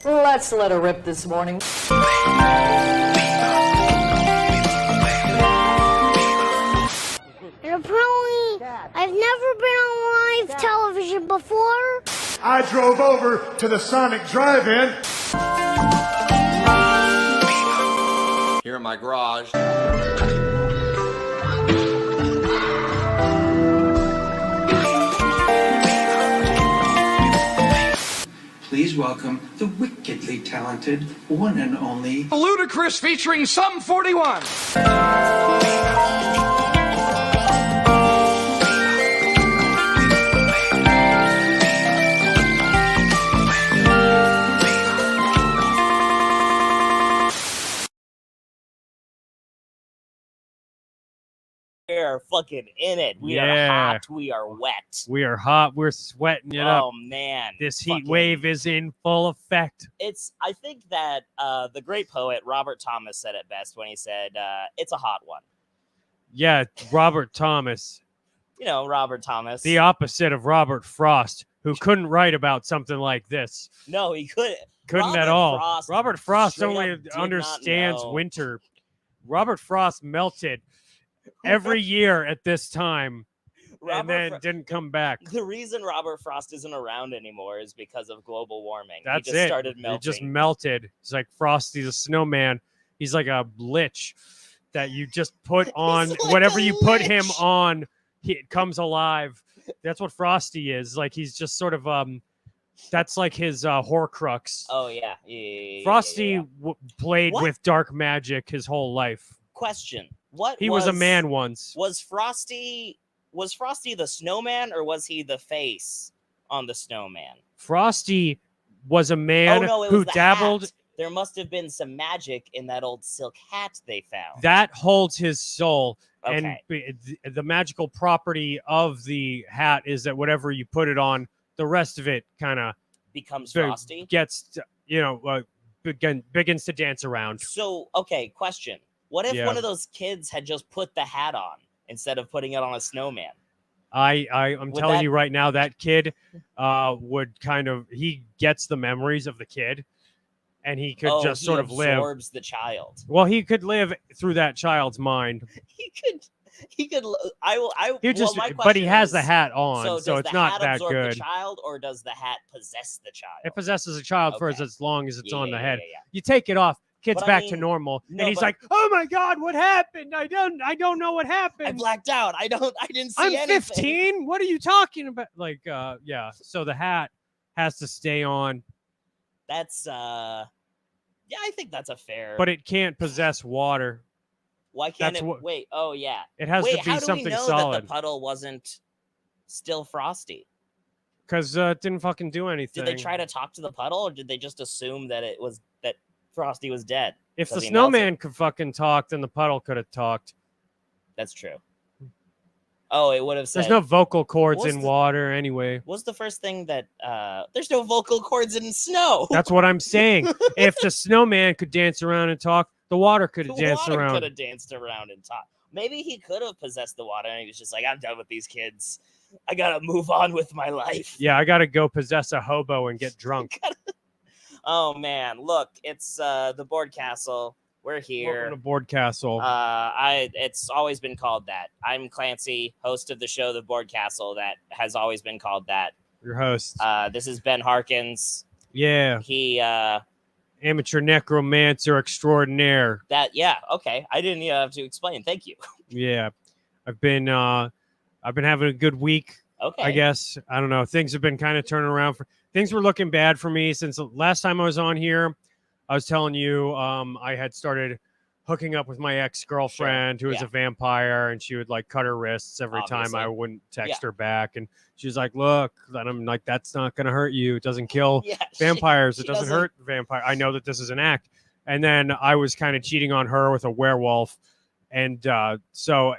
Let's let her rip this morning. And apparently, I've never been on live television before. I drove over to the Sonic Drive-In. Here in my garage. Please welcome the wickedly talented one and only Ludacris featuring Sum 41. We are fucking in it. We are hot. We are wet. We are hot. We're sweating it up. Oh man, this heat wave is in full effect. I think that the great poet Robert Thomas said it best when he said, "It's a hot one." Yeah, Robert Thomas. You know, Robert Thomas. The opposite of Robert Frost, who couldn't write about something like this. No, he couldn't. Couldn't at all. Robert Frost only understands winter. Robert Frost melted every year at this time and then didn't come back. The reason Robert Frost isn't around anymore is because of global warming. That's he just started melting. He just melted. It's like Frosty the Snowman. He's like a lich that you just put on. Like whatever you put him on, it comes alive. That's what Frosty is. Like he's just sort of that's like his Horcrux. Oh yeah. Frosty played with dark magic his whole life. Question. He was a man once. Was Frosty the snowman or was he the face on the snowman? Frosty was a man who dabbled. Hat. There must have been some magic in that old silk hat they found. That holds his soul. Okay. And the magical property of the hat is that whatever you put it on, the rest of it kind of becomes Frosty. Gets, begins to dance around. So, okay, question. What if one of those kids had just put the hat on instead of putting it on a snowman? I'm telling you right now, that kid would he gets the memories of the kid, and he could just sort of live. Absorbs the child. Well, he could live through that child's mind. He could. I will. But he has the hat on, so it's not that good. Does the child, or does the hat possess the child? It possesses a child for as long as it's on the head. You take it off. Kid's back to normal, and he's like, "Oh my God, what happened? I don't know what happened. I blacked out. I didn't see anything. I'm 15. What are you talking about?" Like, yeah. So the hat has to stay on. That's I think that's a fair. But it can't possess water. Why can't it? Wait. Oh yeah. It has to be something solid. That the puddle wasn't still frosty? Because it didn't fucking do anything. Did they try to talk to the puddle, or did they just assume that it was that Frosty was dead? If the snowman could fucking talk, then the puddle could have talked. That's true. Oh, it would have said. There's no vocal cords in water anyway. What's the first thing that there's no vocal cords in snow? That's what I'm saying. If the snowman could dance around and talk, the water could have danced around. The water could have danced around and talked. Maybe he could have possessed the water, and he was just like, "I'm done with these kids. I gotta move on with my life." Yeah, I gotta go possess a hobo and get drunk. Oh man, look, it's the Board Castle. We're here. Welcome to Board Castle. It's always been called that. I'm Clancy, host of the show, The Board Castle. That has always been called that. Your host. This is Ben Harkins. Yeah. He amateur necromancer extraordinaire. Okay. I didn't even have to explain. Thank you. Yeah. I've been having a good week. Okay. I guess. I don't know. Things have been kind of turning around things were looking bad for me since the last time I was on here. I was telling you I had started hooking up with my ex-girlfriend who was a vampire, and she would like cut her wrists every time I wouldn't text her back. And she was like, "Look," and I'm like, "That's not going to hurt you. It doesn't kill vampires. It doesn't hurt vampire. I know that this is an act." And then I was kind of cheating on her with a werewolf. And so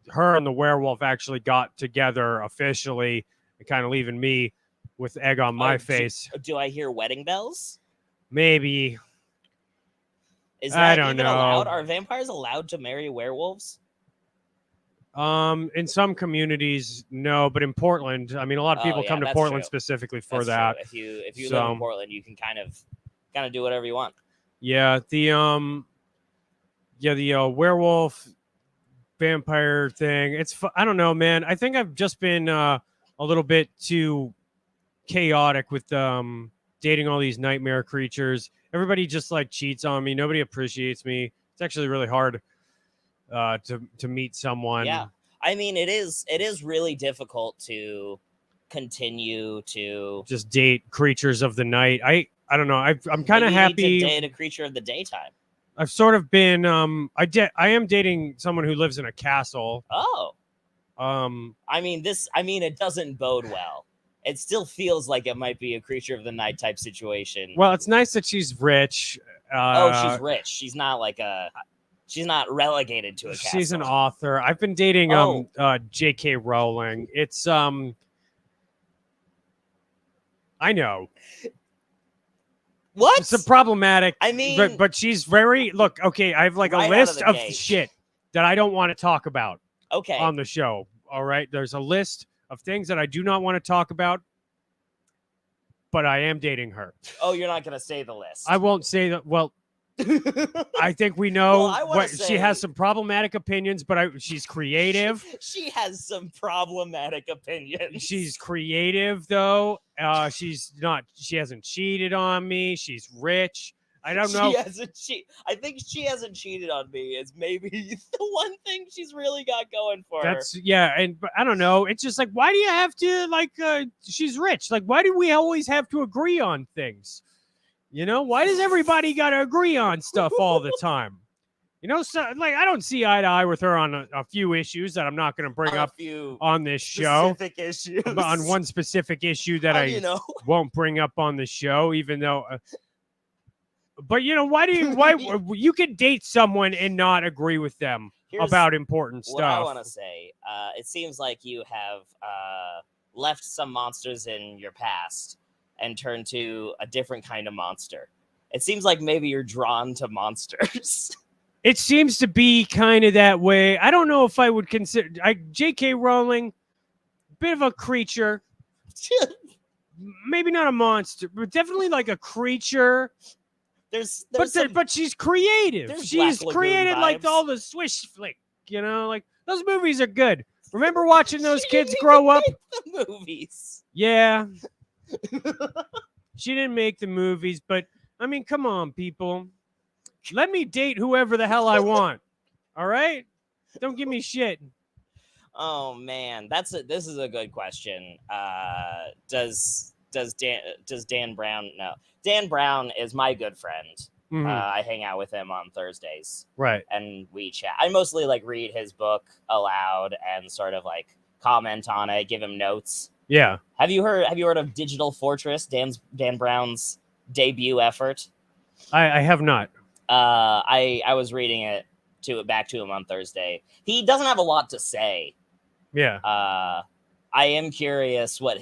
her and the werewolf actually got together officially, and kind of leaving me with egg on my face. Do I hear wedding bells? Maybe. Is that I don't know. Allowed? Are vampires allowed to marry werewolves? In some communities, no, but in Portland, I mean, a lot of people come to Portland specifically for that. True. If you live in Portland, you can kind of kind of do whatever you want. Yeah, the werewolf vampire thing. I don't know, man. I think I've just been a little bit too chaotic with dating all these nightmare creatures. Everybody just like cheats on me. Nobody appreciates me. It's actually really hard to meet someone. Yeah. I mean, it is really difficult to continue to just date creatures of the night. I don't know. I'm kind of happy to date a creature of the daytime. I've sort of been I am dating someone who lives in a castle. Oh. I mean, it doesn't bode well. It still feels like it might be a creature of the night type situation. Well, it's nice that she's rich. She's rich. She's not she's not relegated to a castle. She's an author. I've been dating J.K. Rowling. It's I know. What? It's problematic. I mean, but she's very okay. I have like a list of shit that I don't want to talk about. Okay. On the show. All right. There's a list of things that I do not want to talk about, but I am dating her. Oh, you're not gonna say the list. I won't say that. Well, I think we know she has some problematic opinions, but she's creative. She has some problematic opinions. She's creative, though. She hasn't cheated on me. She's rich. I don't know. I think she hasn't cheated on me is maybe the one thing she's really got going for her. But I don't know. It's just like, why do you have to she's rich? Like, why do we always have to agree on things? You know, why does everybody got to agree on stuff all the time? You know, so I don't see eye to eye with her on a few issues that I'm not going to bring up on this show. Specific issues. But on one specific issue that I won't bring up on the show, even though. But you know, why you can date someone and not agree with them about important stuff? What I want to say, it seems like you have left some monsters in your past and turned to a different kind of monster. It seems like maybe you're drawn to monsters. It seems to be kind of that way. I don't know if I would consider J.K. Rowling bit of a creature. Maybe not a monster, but definitely like a creature. But she's creative. She's created like all the swish flick, you know, like those movies are good. Remember watching those kids grow up? The movies. Yeah. She didn't make the movies, but I mean, come on, people. Let me date whoever the hell I want. All right? Don't give me shit. Oh man, this is a good question. Does Dan Brown? No, Dan Brown is my good friend. Mm-hmm. I hang out with him on Thursdays, right? And we chat. I mostly read his book aloud and sort of comment on it, give him notes. Yeah. Have you heard of Digital Fortress? Dan Brown's debut effort. I have not. I was reading it back to him on Thursday. He doesn't have a lot to say. Yeah. I am curious what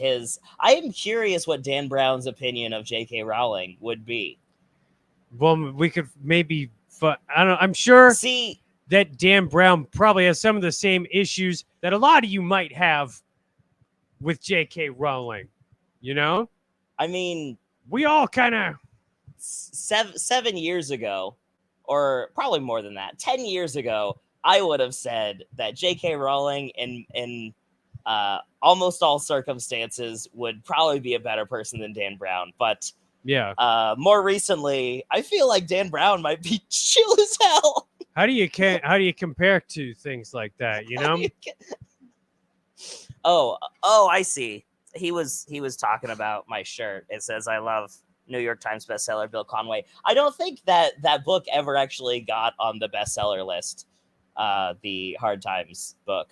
Dan Brown's opinion of J.K. Rowling would be. Well, we could maybe, I don't know. I'm sure that Dan Brown probably has some of the same issues that a lot of you might have with J.K. Rowling. You know? I mean, we all kind of 7 years ago, or probably more than that, 10 years ago, I would have said that J.K. Rowling in almost all circumstances would probably be a better person than Dan Brown. But more recently, I feel like Dan Brown might be chill as hell. How do you compare to things like that? You know? Oh, I see. He was talking about my shirt. It says, "I love New York Times bestseller Bill Conway." I don't think that book ever actually got on the bestseller list. The Hard Times book.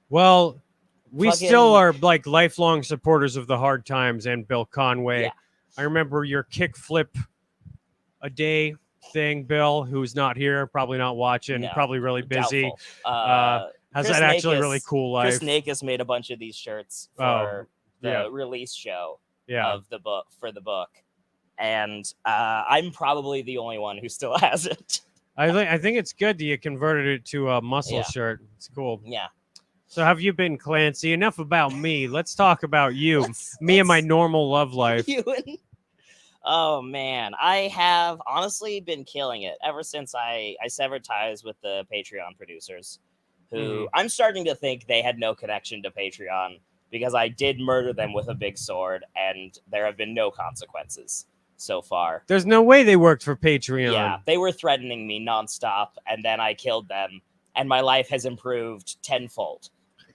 Well, we still are lifelong supporters of the Hard Times and Bill Conway. Yeah. I remember your kickflip a day thing, Bill, who's not here, probably not watching, probably really busy. Has that actually really cool life. Chris Nakis made a bunch of these shirts for the release show of the book and I'm probably the only one who still has it. I think it's good that you converted it to a muscle shirt. It's cool. Yeah. So have you been, Clancy? Enough about me. Let's talk about you. Me and my normal love life. Oh man, I have honestly been killing it ever since I severed ties with the Patreon producers, who I'm starting to think they had no connection to Patreon because I did murder them with a big sword, and there have been no consequences so far. There's no way they worked for Patreon. Yeah, they were threatening me nonstop, and then I killed them, and my life has improved tenfold.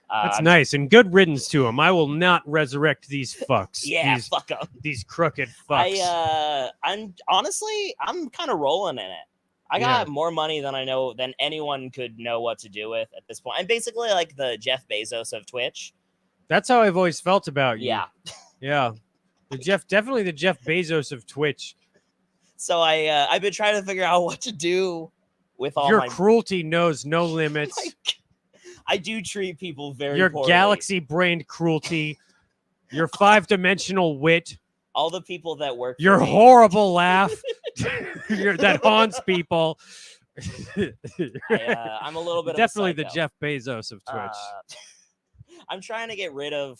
That's nice, and good riddance to them. I will not resurrect these fucks. Yeah, fuck them. These crooked fucks. I'm honestly, I'm kind of rolling in it. I got more money than anyone could know what to do with at this point. I'm basically like the Jeff Bezos of Twitch. That's how I've always felt about you. Yeah. Yeah. Definitely the Jeff Bezos of Twitch. So I've been trying to figure out what to do with all your cruelty knows no limits. I do treat people very your poorly. galaxy-brained cruelty, your five-dimensional wit, all the people that work. Your horrible laugh that haunts people. I'm a little bit definitely of a the Jeff Bezos of Twitch. I'm trying to get rid of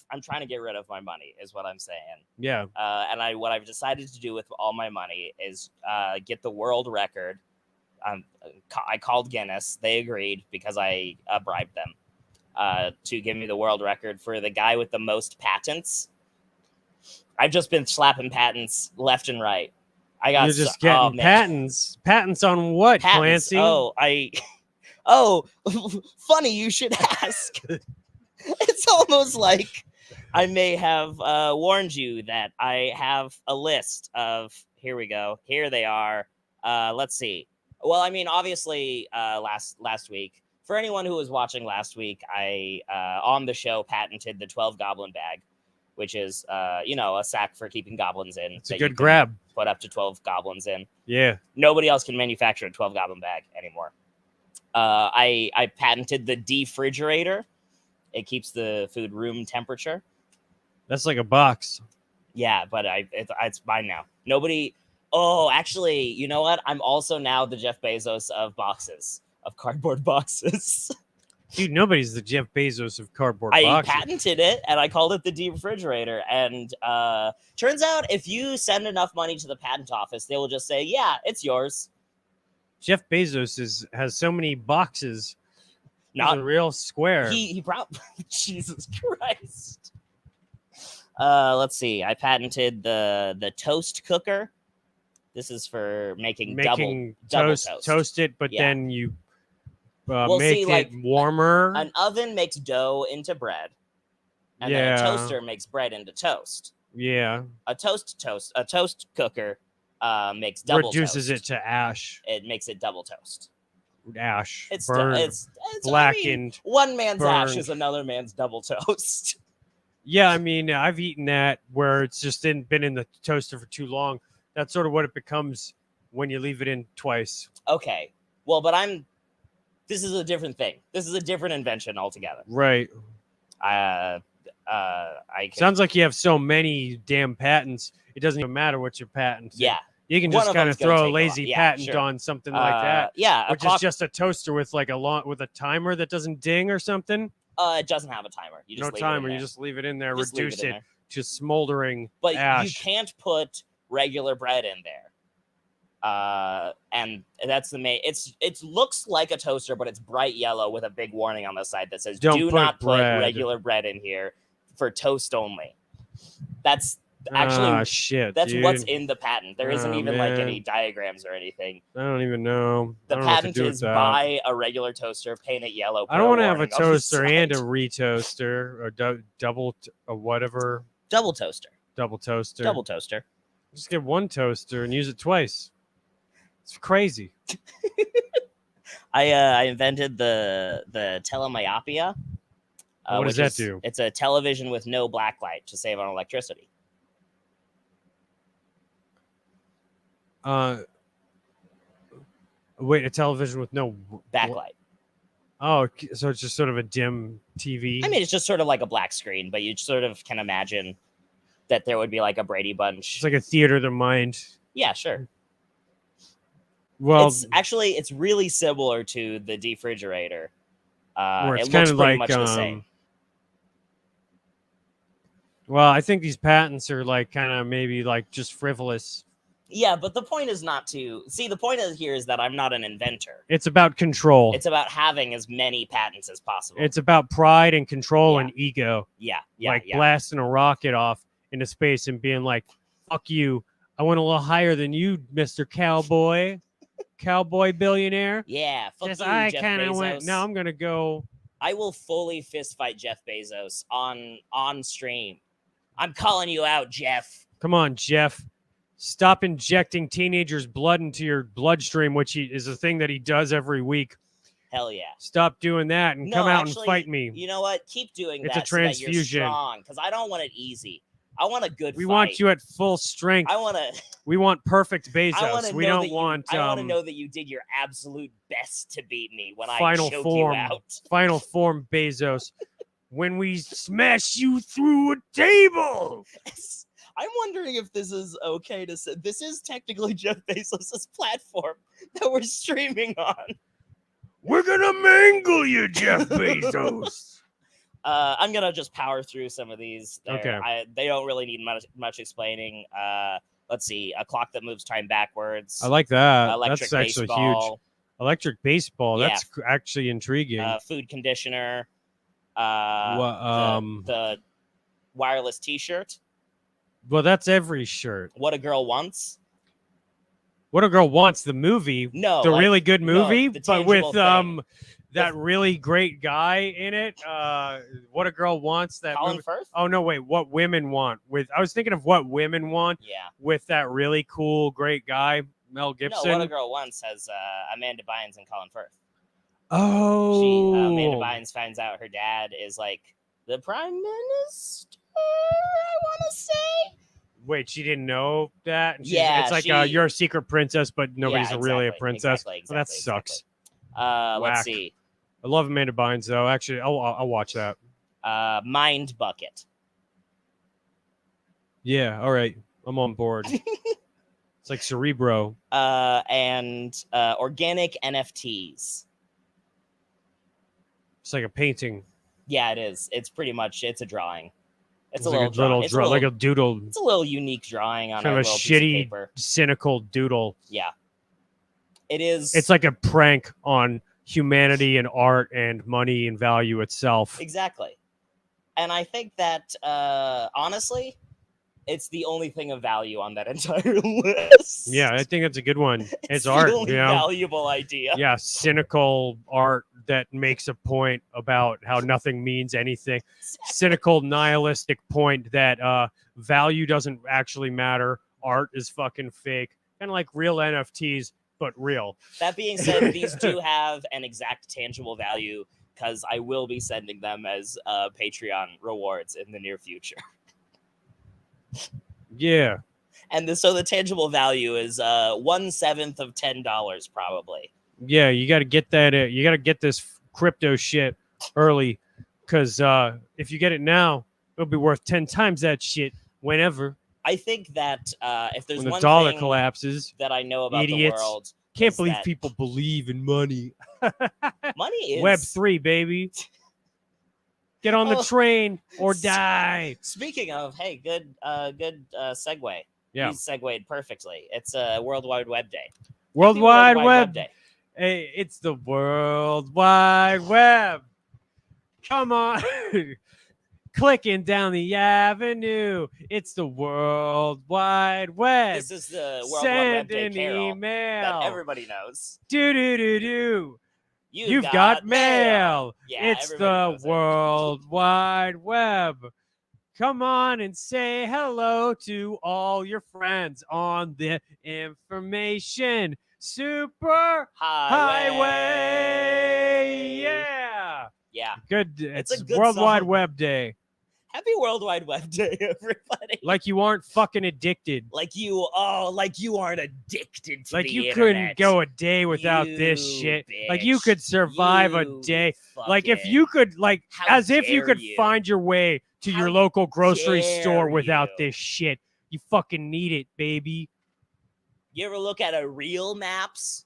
my money is what I'm saying. Yeah. And what I've decided to do with all my money is get the world record. I called Guinness. They agreed because I bribed them to give me the world record for the guy with the most patents. I've just been slapping patents left and right. You're just getting patents. Patents on what, patents. Clancy? Funny you should ask. It's almost like I may have warned you that I have a list of, here we go. Here they are. Let's see. Well, I mean, obviously, last week, for anyone who was watching last week, I on the show patented the 12 goblin bag, which is, a sack for keeping goblins in. It's a good grab. Put up to 12 goblins in. Yeah. Nobody else can manufacture a 12 goblin bag anymore. I patented the defrigerator. It keeps the food room temperature. That's like a box. Yeah, but it's mine now. Nobody. Oh, actually, you know what? I'm also now the Jeff Bezos of boxes, of cardboard boxes. Dude, nobody's the Jeff Bezos of cardboard boxes. I patented it, and I called it the deep refrigerator. And turns out if you send enough money to the patent office, they will just say, yeah, it's yours. Jeff Bezos has so many boxes. Not a real square. He probably, Jesus Christ. Let's see. I patented the toast cooker. This is for making double toast. Toast it, but then you make it warmer. An oven makes dough into bread, and then a toaster makes bread into toast. Yeah. A toast cooker makes double reduces toast. It to ash. It makes it double toast. Ash. It's burned, it's blackened. I mean, one man's burned. ash is another man's double toast. Yeah, I mean, I've eaten that where it's just been in the toaster for too long. That's sort of what it becomes when you leave it in twice. Okay. Well, but this is a different thing. This is a different invention altogether. Right. Sounds like you have so many damn patents. It doesn't even matter what your patent. Yeah. You can just kind of throw a lazy patent on something like that. Yeah. Which is just a toaster with like with a timer that doesn't ding or something. It doesn't have a timer. You just no timer. You just leave it in there. Reduce it to smoldering ash. You can't put regular bread in there. And that's the main. It looks like a toaster, but it's bright yellow with a big warning on the side that says, "Do not put regular bread in here for toast only." That's actually shit. That's dude. what's in the patent. There isn't even like any diagrams or anything. I don't even know. The patent is buy a regular toaster, paint it yellow. I don't want to have a toaster and a retoaster or double or whatever. Double toaster. Double toaster. Double toaster. Just get one toaster and use it twice. It's crazy. I invented the telemyopia. What does that do? It's a television with no blacklight to save on electricity. Wait, a television with no backlight. Oh, so it's just sort of a dim TV. I mean, it's just sort of like a black screen, but you sort of can imagine that there would be like a Brady Bunch. It's like a theater of the mind. Yeah, sure. Well, it's really similar to the defrigerator. Where it's it kind looks of pretty like much the same. Well, I think these patents are like kind of maybe like just frivolous. Yeah, but the point is not to see. The point here is that I'm not an inventor. It's about control. It's about having as many patents as possible. It's about pride and control and ego. Yeah. Blasting a rocket off into space and being like, "Fuck you! I went a little higher than you, Mr. Cowboy, Cowboy billionaire." Yeah, fuck Just you, I Jeff kind of Bezos. went. Now I'm gonna go. I will fully fist fight Jeff Bezos on stream. I'm calling you out, Jeff. Come on, Jeff. Stop injecting teenagers' blood into your bloodstream, which is a thing that he does every week. Hell yeah. Stop doing that and come out and fight me. You know what? Keep doing It's that. a transfusion. So that you're strong, because I don't want it easy. I want a good fight. We want you at full strength. We want perfect Bezos. We don't want. I want to know that you did your absolute best to beat me when I final choke form, you out. Final form, Bezos. When we smash you through a table. I'm wondering if this is okay to say. This is technically Jeff Bezos' platform that we're streaming on. We're gonna mangle you, Jeff Bezos. I'm gonna just power through some of these. Okay. They don't really need much explaining. Let's see. A clock that moves time backwards. I like that. Electric That's actually baseball, huge. Electric baseball. Yeah. That's actually intriguing. Food conditioner. The wireless T-shirt. Well, that's every shirt. What a Girl Wants. What a Girl Wants, the movie. No, the really good movie, the but with thing. that really great guy in it. What a Girl Wants. That Colin movie. Firth? Oh no, wait. What Women Want. I was thinking of What Women Want. Yeah. With that really cool, great guy, Mel Gibson. No, What a Girl Wants has Amanda Bynes and Colin Firth. Oh. Amanda Bynes finds out her dad is like the prime minister, I want to say. Wait, she didn't know that? Yeah, it's like you're a secret princess, but nobody's really a princess. Exactly, Well, that sucks. Let's see. I love Amanda Bynes, though. Actually, I'll watch that. Mind Bucket. Yeah, all right. I'm on board. It's like Cerebro. And organic NFTs. It's like a painting. Yeah, it is. It's pretty much, it's a drawing. It's a like little like a doodle. It's a little unique drawing on kind a of a little piece of shitty, paper. cynical doodle. Yeah. It is. It's like a prank on humanity and art and money and value itself. Exactly. And I think that, honestly, it's the only thing of value on that entire list. Yeah, I think that's a good one. It's the art. only valuable idea. Yeah, cynical art that makes a point about how nothing means anything. Exactly. Cynical, nihilistic point that value doesn't actually matter. Art is fucking fake. Kind of like real NFTs, but real. That being said, these do have an exact tangible value because I will be sending them as Patreon rewards in the near future. Yeah. And so the tangible value is 1/7 of $10 probably. Yeah, you got to get that. You got to get this crypto shit early, because if you get it now, it'll be worth 10 times that shit whenever. I think that if there's when the one dollar thing collapses, that I know about idiots. the world, Can't is believe that people believe in money. money is Web3, baby. Get on the train or die. Speaking of, hey, good segue. Yeah. You segued perfectly. It's a World Wide Web Day. World Happy Wide Web Day. Hey, it's the World Wide Web. Come on. Clicking down the avenue. It's the World Wide Web. This is the World Wide Send Web Day an carol email. that everybody knows. Do. You've got got mail. Yeah, It's everybody the knows it. World Wide Web. Come on and say hello to all your friends on the information super highway. Yeah. Yeah. Good. It's It's a good World Wide song. Web Day. Happy World Wide Web Day, everybody. Like you aren't fucking addicted. Like you aren't addicted to Like the you internet. couldn't go a day without this You shit. Like you bitch. could survive a You day. Like if fucking- you could, like, How as if you dare could you. find your way to your How local grocery dare store without you. this shit. You fucking need it, baby. You ever look at a real maps?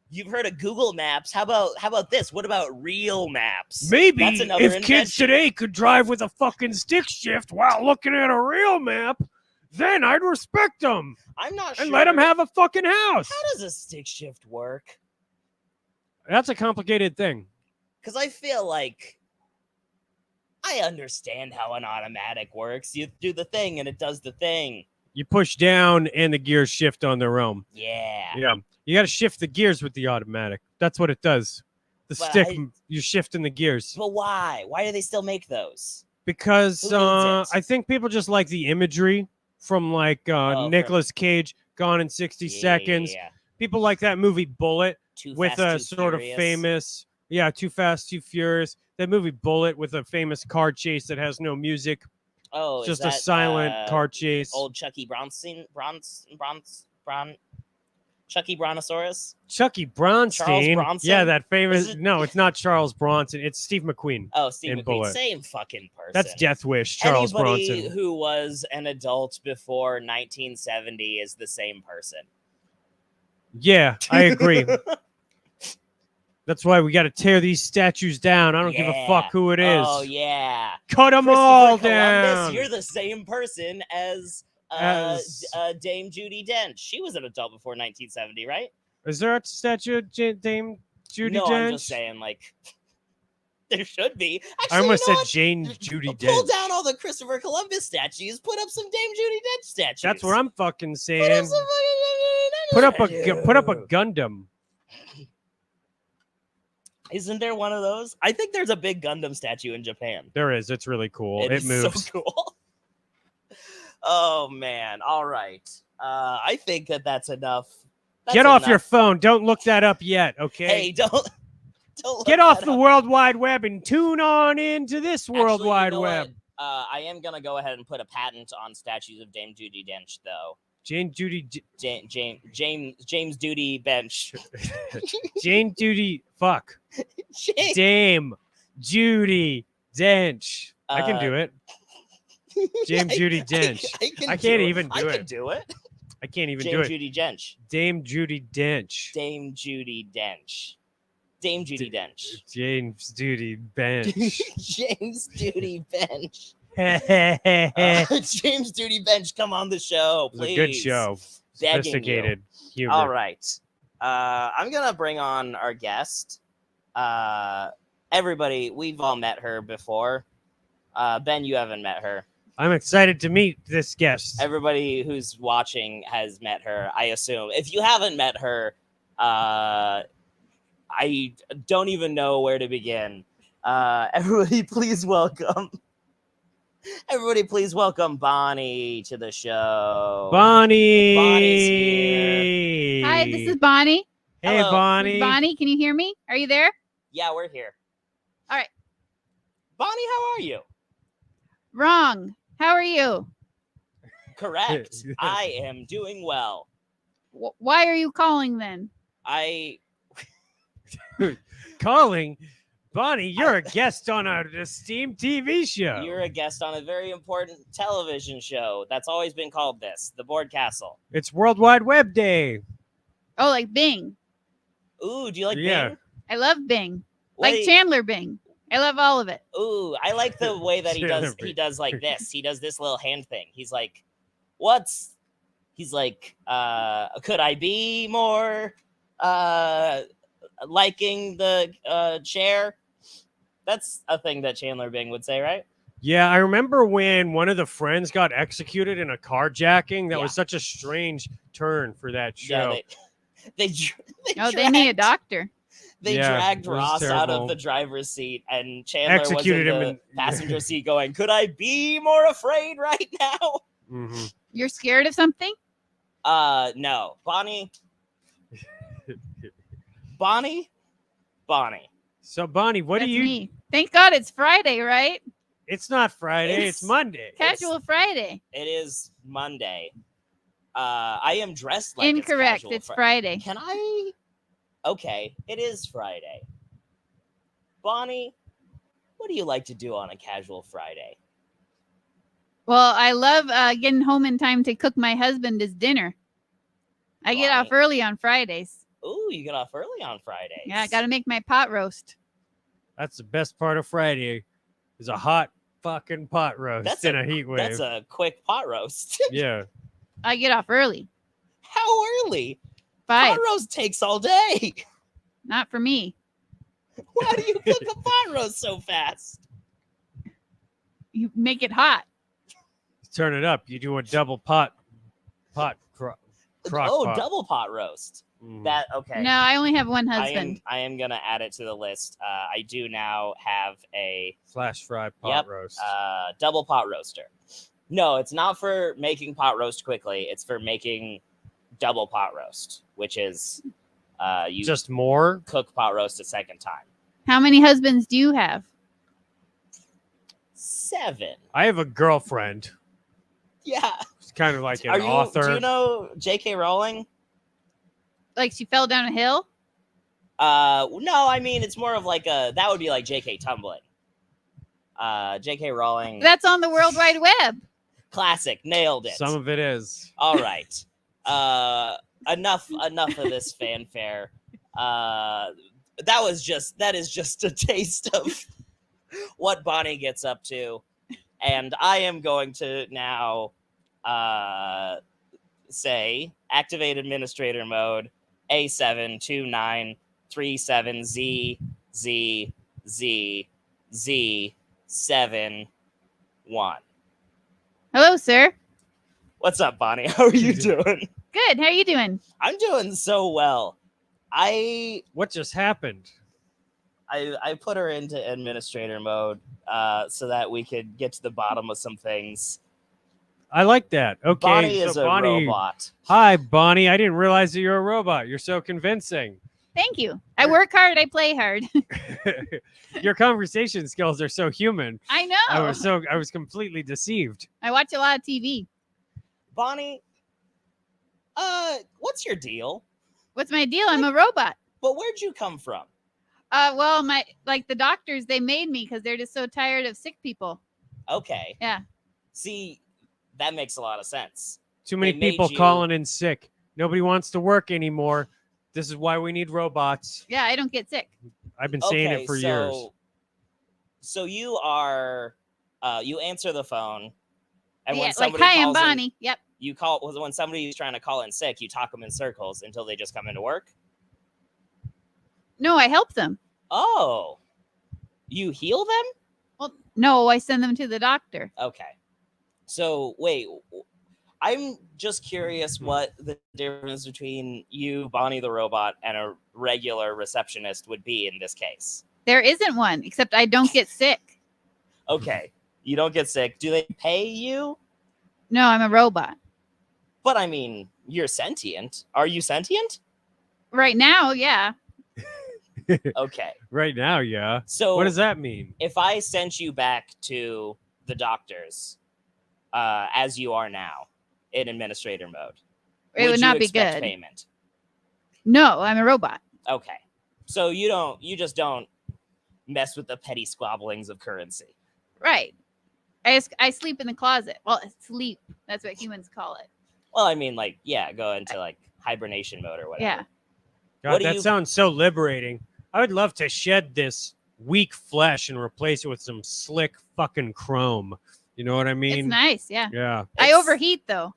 You've heard of Google Maps. How about this? What about real maps? Maybe That's another if kids invention. today could drive with a fucking stick shift while looking at a real map, then I'd respect him I'm not sure. and let him have a fucking house. How does a stick shift work? That's a complicated thing. Because I feel like I understand how an automatic works. You do the thing and it does the thing. You push down and the gears shift on their own. Yeah. Yeah. You got to shift the gears with the automatic. That's what it does. The But stick, you're shifting the gears. But why? Why do they still make those? Because Who needs it? I think people just like the imagery from like Nicolas Cage, Gone in 60 Seconds. Yeah. People like that movie Bullet Too with Fast, a Too sort Furious. of famous, Too Fast, Too Furious. That movie Bullet with a famous car chase that has no music. Oh, It's just is a that, silent car chase. Old Chucky Chucky Brontosaurus? Chucky Bronstein. Charles Bronson? Yeah, that famous. Is it- No, it's not Charles Bronson. It's Steve McQueen. Oh, Steve in McQueen. Bullet. Same fucking person. That's Death Wish. Charles Anybody Bronson. who was an adult before 1970 is the same person. Yeah, I agree. That's why we got to tear these statues down. I don't give a fuck who it is. Oh, yeah. Cut them Christopher all Columbus, down. You're the same person as Dame Judi Dench. She was an adult before 1970, right? Is there a statue of Dame Judi No, Dench? I'm just saying, like, there should be. Actually, I almost you know said what? Jane Judi Pull Dench. down all the Christopher Columbus statues. Put up some Dame Judi Dench statues. That's what I'm fucking Put up saying. some fucking Put up a statue. Gundam. Isn't there one of those? I think there's a big Gundam statue in Japan. There is. It's really cool. It is moves. so cool. Oh man! All right. I think that's enough. That's Get off your enough. phone. Don't look that up yet, okay? Hey, don't look Get off that the up. World Wide Web and tune on into this World Actually, you Wide know Web. what? I am gonna go ahead and put a patent on statues of Dame Judi Dench, though. Jane Judi. James Doody Bench. Jane Judi. Fuck. James. Dame Judi Dench. I can do it. James Judi Dench. I can't even do I it. can do it. I can't even do James it. Judi Dench. Dame Judi Dench. Dame Judi Dench. Dame Judi Dench. James Judi Bench. James Doody Bench. It's James Doody Bench, come on the show, please. a good show. Begging you. Sophisticated humor. All right. I'm going to bring on our guest. Everybody, we've all met her before. Ben, you haven't met her. I'm excited to meet this guest. Everybody who's watching has met her, I assume. If you haven't met her, I don't even know where to begin. Everybody, please welcome Bonnie to the show. Bonnie. Bonnie's here. Hi, this is Bonnie. Hey, Hello. Bonnie. Bonnie, can you hear me? Are you there? Yeah, we're here. All right. Bonnie, how are you? Wrong. How are you? Correct. I am doing well. Why are you calling then? Calling. Bonnie, you're a guest on an esteemed TV show. You're a guest on a very important television show that's always been called this, The Board Castle. It's World Wide Web Day. Oh, like Bing. Ooh, do you like Yeah. Bing? I love Bing. What- Like Chandler Bing. I love all of it. Ooh, I like the way that he Chandler does Bing. like this. He does this little hand thing. He's like, "What's?" He's like, "Could I be more liking the chair?" That's a thing that Chandler Bing would say, right? Yeah, I remember when one of the friends got executed in a carjacking. That Yeah. was such a strange turn for that show. They Oh, they need a dragged- doctor. They Yeah, dragged it was Ross out terrible. of the driver's seat, and Chandler Executed was in him the passenger seat going, "Could I be more afraid right now?" Mhm. You're scared of something? No. Bonnie. So, Bonnie, what That's do you? me. Thank God it's Friday, right? It's not Friday. It's Monday. Casual Friday. It is Monday. I am dressed like Incorrect. It's It's casual Friday. Can I? Okay, it is Friday. Bonnie, what do you like to do on a casual Friday? Well, I love getting home in time to cook my husband his dinner. I get off Bonnie. early on Fridays. Ooh, you get off early on Fridays. Yeah, I got to make my pot roast. That's the best part of Friday. Is a hot fucking pot roast in a heat wave. That's a quick pot roast. Yeah. I get off early. How early? 5. Pot roast takes all day. Not for me. Why do you cook a pot roast so fast? You make it hot. Turn it up. You do a double crock pot. Double pot roast. Mm. That okay. No, I only have one husband. I am gonna add it to the list. I do now have a Flash fry pot roast. double pot roaster. No, it's not for making pot roast quickly. It's for making double pot roast, which is you Just more? cook pot roast a second time. How many husbands do you have? 7. I have a girlfriend. Yeah. It's kind of like an author. Do you know J.K. Rowling? Like she fell down a hill? No, I mean it's more of like that would be like J.K. tumbling. J.K. Rowling. That's on the World Wide Web. Classic, nailed it. Some of it is. All right. Enough of this fanfare. That is just a taste of what Bonnie gets up to. And I am going to now say activate administrator mode A72937ZZZZ71. Hello, sir. What's up, Bonnie? How are you doing? Good. How are you doing? I'm doing so well. What just happened? I put her into administrator mode so that we could get to the bottom of some things. I like that. Okay. Bonnie is a Bonnie, robot. Hi, Bonnie. I didn't realize that you're a robot. You're so convincing. Thank you. I work hard. I play hard. Your conversation skills are so human. I know. I was completely deceived. I watch a lot of TV. Bonnie, what's your deal? What's my deal? I'm a robot. But where'd you come from? Well, the doctors, they made me because they're just so tired of sick people. Okay. Yeah. See, that makes a lot of sense. Too many people calling in sick. Nobody wants to work anymore. This is why we need robots. Yeah, I don't get sick. I've been saying it for years. So you are, you answer the phone, and when Like, somebody hi, I'm calls in, Bonnie. Yep. you call when somebody's trying to call in sick, you talk them in circles until they just come into work. No, I help them. Oh, you heal them? Well, no, I send them to the doctor. Okay. So wait, I'm just curious what the difference between you, Bonnie the robot, and a regular receptionist would be in this case. There isn't one, except I don't get sick. Okay. You don't get sick. Do they pay you? No, I'm a robot. But I mean, you're sentient. Are you sentient? Right now, yeah. Okay. Right now, yeah. So what does that mean? If I sent you back to the doctors as you are now in administrator mode, It would not be expect good. Payment? No, I'm a robot. Okay. So you just don't mess with the petty squabblings of currency. Right. I sleep in the closet. Well, sleep. That's what humans call it. Well, I mean, like, yeah, go into like hibernation mode or whatever. Yeah. God, that sounds so liberating. I would love to shed this weak flesh and replace it with some slick fucking chrome. You know what I mean? It's nice, yeah. Yeah. I overheat though.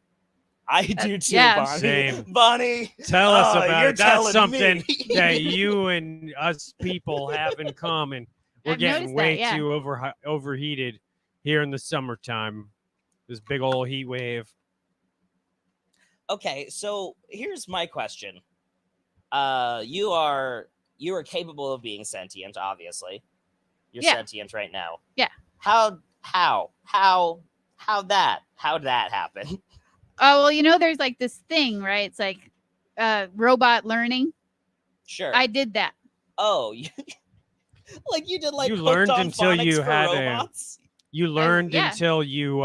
I do too, yeah. Bonnie. Same. Bonnie, Tell us about you're it. That's telling something me. that you and us people have in common. We're I've getting noticed way that, yeah. too overheated here in the summertime. This big old heat wave. Okay, so here's my question. You are capable of being sentient, obviously. You're sentient right now. Yeah. How'd that happen? Oh, well, there's like this thing, right? It's like robot learning. Sure. I did that. Oh, like you did like You Hooked learned on until Phonics you for had robots? You learned yeah. until you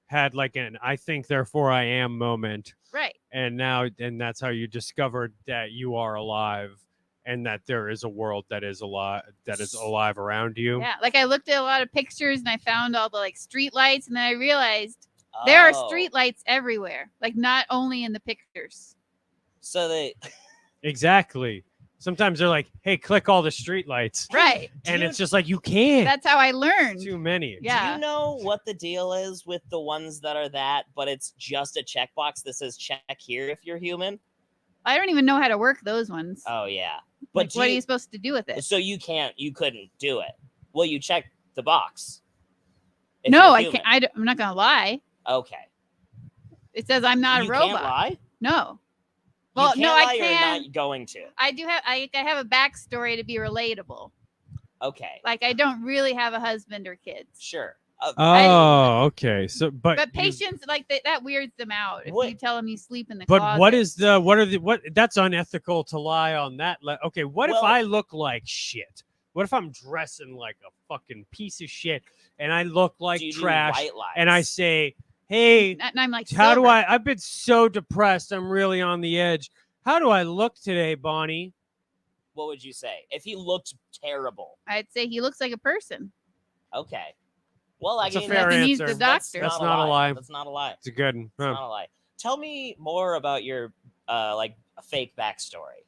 had like an I think therefore I am moment. Right. And that's how you discovered that you are alive and that there is a world that is alive around you. Yeah. Like I looked at a lot of pictures and I found all the like street lights, and then I realized there are street lights everywhere. Like not only in the pictures. So they Exactly. Sometimes they're like, "Hey, click all the street lights," Right. and it's just like you can't. That's how I learned. Too many. Yeah. Do you know what the deal is with the ones that are that, but it's just a checkbox that says check here if you're human? I don't even know how to work those ones. Oh yeah. But Like, what are you supposed to do with it? So you couldn't do it. Well, you check the box. if No, you're I human. can't. I'm not gonna lie. Okay. It says I'm not a You robot. can't lie? No. You Well, can't no, lie I or can. not going to. I do have. I have a backstory to be relatable. Okay. Like I don't really have a husband or kids. Sure. Oh, okay. So, but But patients like that weirds them out if What- you tell them you sleep in the But closet. what that's unethical to lie on that. Okay, what if Well- I look like shit? What if I'm dressing like a fucking piece of shit and I look like Do you do trash white lies? and I say, "Hey, And I'm like, how do silver. I've been so depressed. I'm really on the edge. How do I look today, Bonnie?" What would you say if he looked terrible? I'd say he looks like a person. Okay. Well, I That's a mean, fair Nothing needs answer. the doctor. That's not a lie. That's not a lie. It's a good one. It's Huh. not a lie. Tell me more about your like a fake backstory.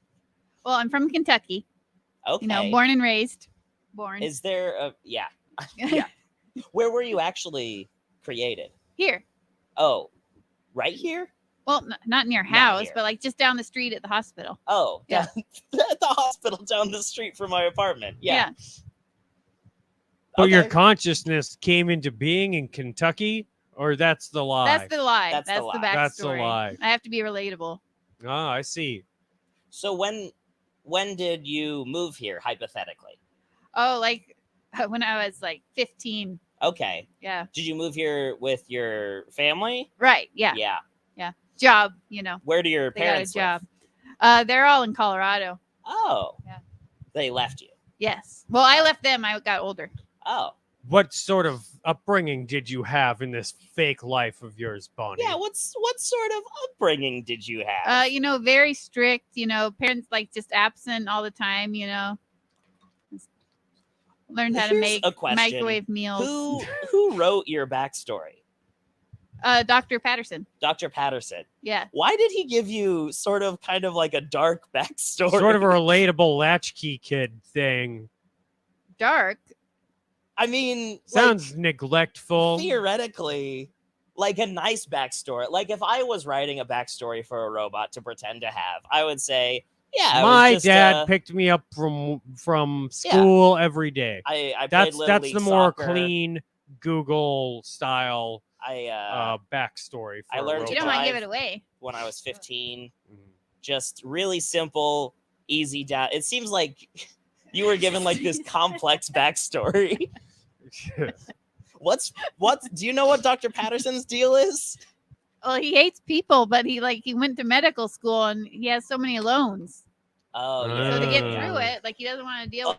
Well, I'm from Kentucky. Okay. You know, born and raised. Born Is there a yeah. Yeah. Where were you actually created? here. Oh, right here? Well, not near Not house, here. but like just down the street at the hospital. Oh, Yeah. at the hospital down the street from my apartment. Yeah. But your Okay. consciousness came into being in Kentucky, or that's the lie? That's the lie. That's That's, the the lie. backstory. That's the lie. I have to be relatable. Ah, I see. So when did you move here hypothetically? Oh, like when I was like 15. Okay. Yeah. Did you move here with your family? Right. Yeah. Yeah. Job. You know, Where do your they got a parents live? job. They're all in Colorado. Oh. Yeah. They left you. Yes. Well, I left them. I got older. Oh. What sort of upbringing did you have in this fake life of yours, Bonnie? Yeah, what sort of upbringing did you have? You know, very strict. You know, parents like just absent all the time. You know, learned how to Here's make a question. microwave meals. Who wrote your backstory? Dr. Patterson. Dr. Patterson. Yeah. Why did he give you sort of kind of like a dark backstory? Sort of a relatable latchkey kid thing. Dark. I mean, Sounds neglectful. theoretically, like a nice backstory. Like if I was writing a backstory for a robot to pretend to have, I would say, yeah, it was My just, dad picked me up from school every day. I That's played Little League the more soccer. clean Google style I backstory. For I learned a to You don't robot. want to give drive. it away. when I was 15. Mhm. Just really simple, easy down. It seems like you were given like this complex backstory. What do you know what Dr. Patterson's deal is? Well, he hates people, but he went to medical school and he has so many loans. Oh, Uh, yeah. So to get through it, like he doesn't want to deal with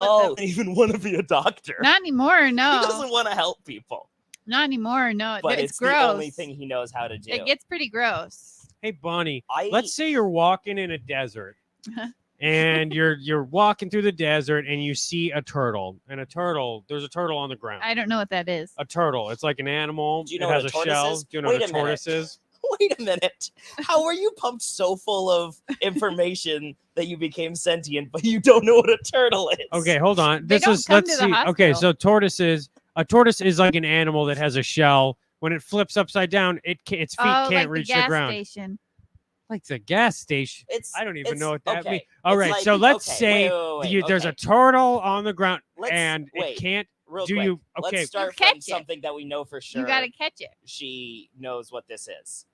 Oh, he doesn't even want to be a doctor. not anymore, He no. doesn't want to help people. Not anymore, no. But It's it's gross. the only thing he knows how to do. It gets pretty gross. Hey, Bonnie, I let's say you're walking in a desert and you're walking through the desert and you see a turtle. And there's a turtle on the ground. I don't know what that is. A turtle. It's like an animal. Do you know it what has a a tortoise shell. is? Do you know Wait what a a tortoise minute. is? Wait a minute. How were you pumped so full of information that you became sentient, but you don't know what a turtle is? Okay, hold on. They This don't is come let's to the see. Okay, hospital. so a tortoise is like an animal that has a shell. When it flips upside down, its feet Oh, can't like reach the gas ground. station. Like the gas station. It's I don't even it's- know what that okay. means. All It's right, like- so let's okay, say wait, there's a okay. turtle on the ground Let's- and wait, it can't. Real do quick. you- okay. Let's start Catch from it. something that we know for sure. You got to catch it. She knows what this is.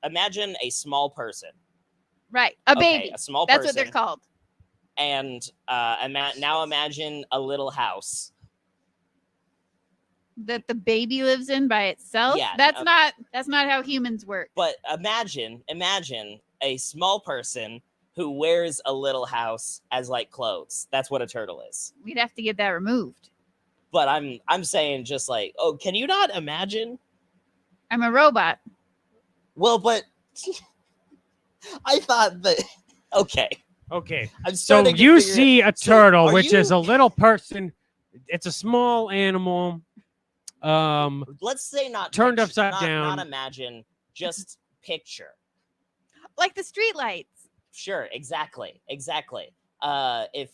Imagine a small person. Right. A Okay, baby. a small That's person. what they're called. And now imagine a little house. That the baby lives in by itself. Yeah, That's not how humans work. But imagine a small person who wears a little house as like clothes. That's what a turtle is. We'd have to get that removed. But I'm saying just like, oh, can you not imagine? I'm a robot. Well, but I thought that okay. Okay. I'm So starting to you figure- see a So turtle, are which is you- a little person. It's a small animal. Let's say not Turned picture- upside not- down. Not imagine, just picture. Like the street lights. Sure, exactly. If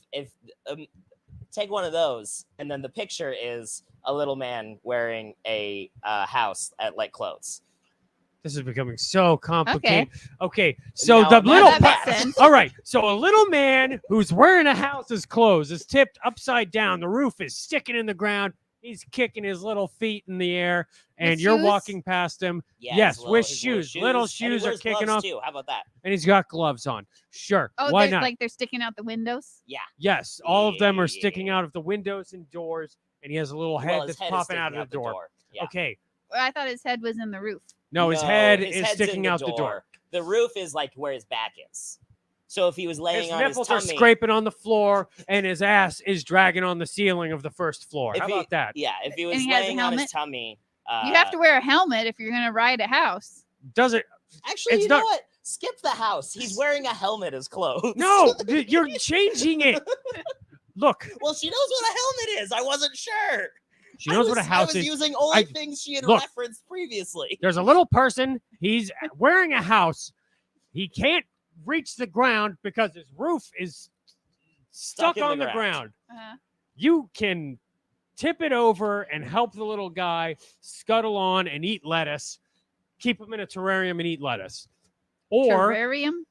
take one of those, and then the picture is a little man wearing a house at like clothes. This is becoming so complicated. Okay, so Now- the now little that makes sense. all right, so a little man who's wearing a house's clothes is tipped upside down. The roof is sticking in the ground. He's kicking his little feet in the air, and With you're shoes? walking past him. Yeah, Yes, his with his shoes. Little shoes and he are wears kicking gloves off, too. How about that? and he's got gloves on. Sure, Oh, why they're not? like they're sticking out the windows. Yeah. Yes, all of them are sticking Yeah. out of the windows and doors, and he has a little head Well, his that's head is popping sticking out of out the door. Yeah. Okay, Well, I thought his head was in the roof. no, his head his is head's in sticking out the door. The roof is like where his back is. So if he was laying His on his nipples tummy, are scraping on the floor, and his ass is dragging on the ceiling of the first floor. If How he- about that? Yeah, if he was he has a laying on his helmet? tummy, You have to wear a helmet if you're gonna ride a house. Does it? Actually, it's you know not- what? Skip the house. He's wearing a helmet as clothes. No, you're changing it. Look, Well, she knows what a helmet is. I wasn't sure. she knows what a I house was is. using only I- things she had look. referenced previously. There's a little person. He's wearing a house. He can't reach the ground because his roof is stuck in the on the ground. ground. You can tip it over and help the little guy scuttle on and eat lettuce. Keep him in a terrarium and eat lettuce. Or Terrarium.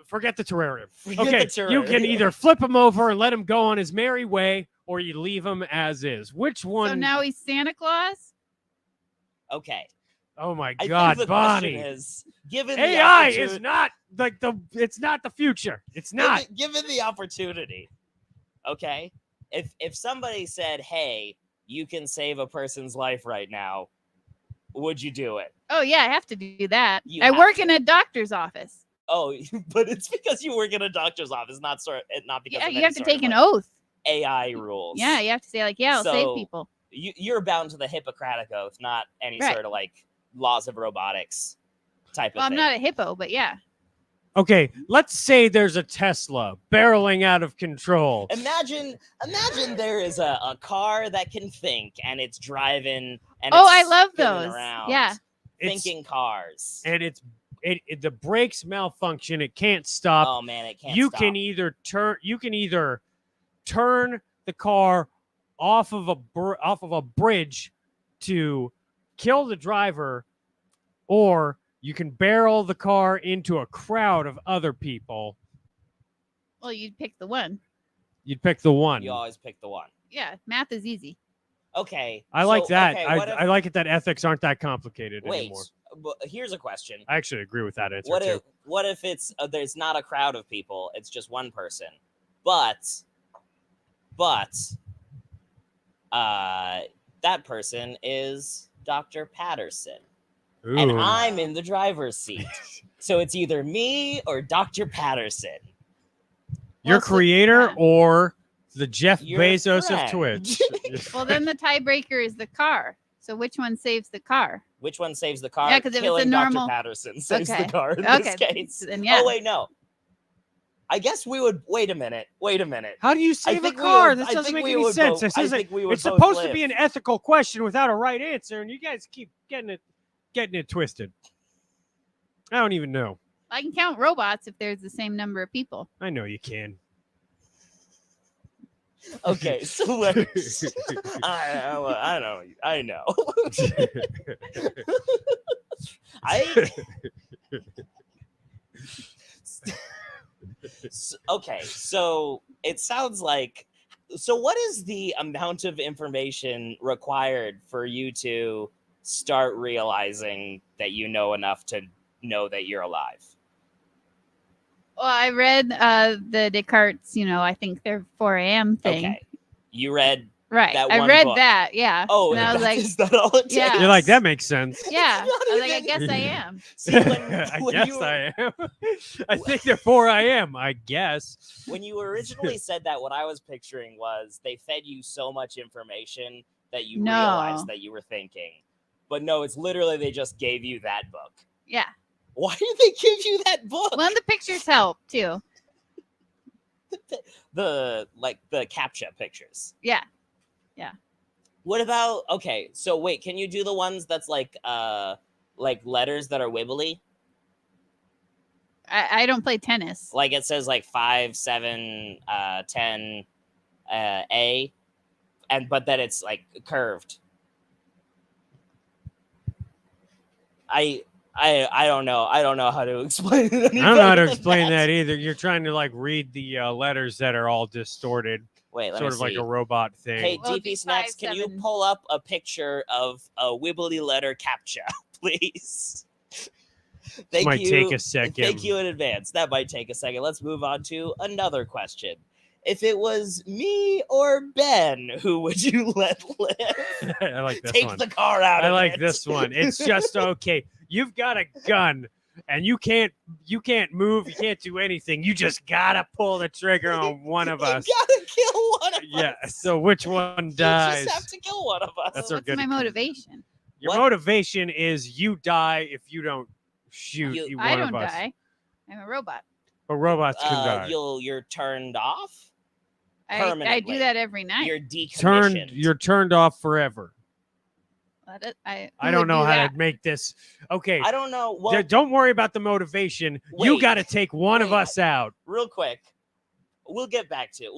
forget the terrarium. Forget Okay, the you can terrarium. either flip him over and let him go on his merry way, or you leave him as is. Which one? So now he's Santa Claus. Okay. Oh my I God, think the Bonnie! question is, given the AI is opportunity- not like the. It's not the future. It's not. given the opportunity. Okay. If somebody said, "Hey, you can save a person's life right now," would you do it? Oh yeah, I have to do that. You I have work to. in a doctor's office. Oh, but it's because you work in a doctor's office, not because Yeah, of you any have to sort take of, an like, oath. AI rules. Yeah, you have to say like, yeah, I'll save So, people. You're bound to the Hippocratic oath, not any Right. sort of like laws of robotics type Well, of I'm thing. not a hippo, but yeah. Okay, let's say there's a Tesla barreling out of control. Imagine there is a car that can think and it's driving and Oh, it's I love spinning those. around, Yeah. It's- thinking cars. and the brakes malfunction. It can't stop. Oh man, it can't you stop. can either turn the car off of a bridge to kill the driver, or you can barrel the car into a crowd of other people. Well, you'd pick the one. You'd pick the one. You always pick the one. Yeah, math is easy. Okay. I like so- that. okay, what if- I like it that ethics aren't that complicated wait, anymore. but here's a question. I actually agree with that answer What too. if it's there's not a crowd of people, it's just one person, but that person is Dr. Patterson and Ooh. I'm in the driver's seat. So it's either me or Dr. Patterson. Your Well, so- creator yeah. or the Jeff Your Bezos friend. of Twitch. Well, then the tiebreaker is the car. So which one saves the car? Which one saves the car? Yeah, 'cause if it's a Killing normal- Dr. Patterson saves Okay. the car in Okay, this case. then yeah. Oh wait, no. I guess we would wait a minute. How do you save a think we car? would- This I doesn't think make we any would sense. both- This I isn't. think we would It's both supposed to be live. an ethical question without a right answer, and you guys keep getting it twisted. I don't even know. I can count robots if there's the same number of people. I know you can. Okay, so let's, I know. Okay, so it sounds like. So, what is the amount of information required for you to start realizing that you know enough to know that you're alive? Well, I read the Descartes, I think they're 4 a.m. thing. Okay, you read. Right. That I one read book. that, yeah. Oh, and I was like, is that all it takes? Yeah. You're like, that makes sense. yeah. It's not I was like, I even- guess I am. See, when I you guess were- I am. I think therefore I am, I guess. When you originally said that, what I was picturing was they fed you so much information that you No. realized that you were thinking. But no, it's literally they just gave you that book. Yeah. Why did they give you that book? Well, and the pictures help too. The CAPTCHA pictures. Yeah. What about okay, so wait, can you do the ones that's like letters that are wibbly? I don't play tennis. Like it says like 5, 7, 10, A, but then it's like curved. I don't know. I don't know how to explain it. I don't know how to explain that either. You're trying to like read the letters that are all distorted. Wait, let sort me of like see. a robot thing. Hey, Well, DP Snacks, can you pull up a picture of a wibbly letter CAPTCHA, please? Thank might you. take a second. Thank you in advance. That might take a second. Let's move on to another question. If it was me or Ben, who would you let live? I like this Take one. the car out I of like it. this one. It's just okay. You've got a gun and you can't move, you can't do anything. You just gotta pull the trigger on one of us. You gotta kill one of us. Yeah. So which one dies? You just have to kill one of us. That's Well, our what's good. my motivation? Your What? motivation is you die if you don't shoot You- one I don't of us. die. I'm a robot. But robots can die. You're turned off. I Permanently. do that every night. You're decommissioned. You're turned off forever. I don't know how to make this. Okay. I don't know. Well, Don't worry about the motivation. You Wait. got to take one of Wait. us out. real quick, we'll get back to it.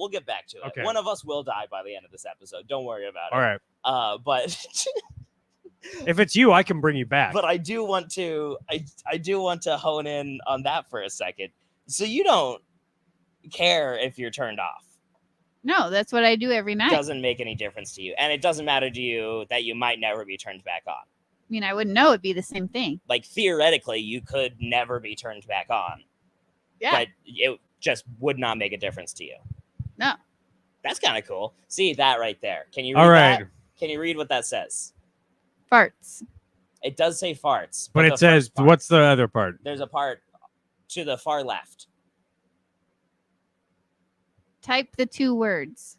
Okay. One of us will die by the end of this episode. Don't worry about All right. it. But If it's you, I can bring you back. but I do want to hone in on that for a second. So you don't care if you're turned off. No, that's what I do every night. Doesn't make any difference to you, and it doesn't matter to you that you might never be turned back on. I mean, I wouldn't know. It'd be the same thing. Like theoretically, you could never be turned back on. Yeah. But it just would not make a difference to you. No. That's kind of cool. See that right there. Can you read All right. that? Can you read what that says? Farts. It does say farts. But the it says, first part- what's the other part? There's a part to the far left. Type the 2 words.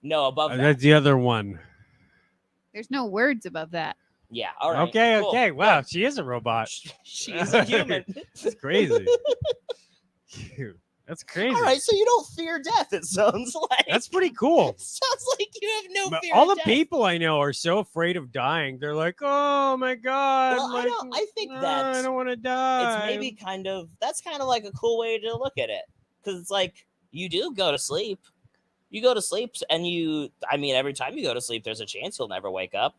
No, above that. That's the other one. There's no words above that. Yeah. All right. Okay. cool. Okay. Wow. She is a robot. She's a human. That's crazy. That's crazy. All right. So you don't fear death, it sounds like. That's pretty cool. It sounds like you have no But fear all of the death. people I know are so afraid of dying. They're like, "Oh my god!" Well, I think I that's don't want to die. it's maybe that's kind of like a cool way to look at it, because it's like you do go to sleep. You go to sleep, and every time you go to sleep, there's a chance you'll never wake up.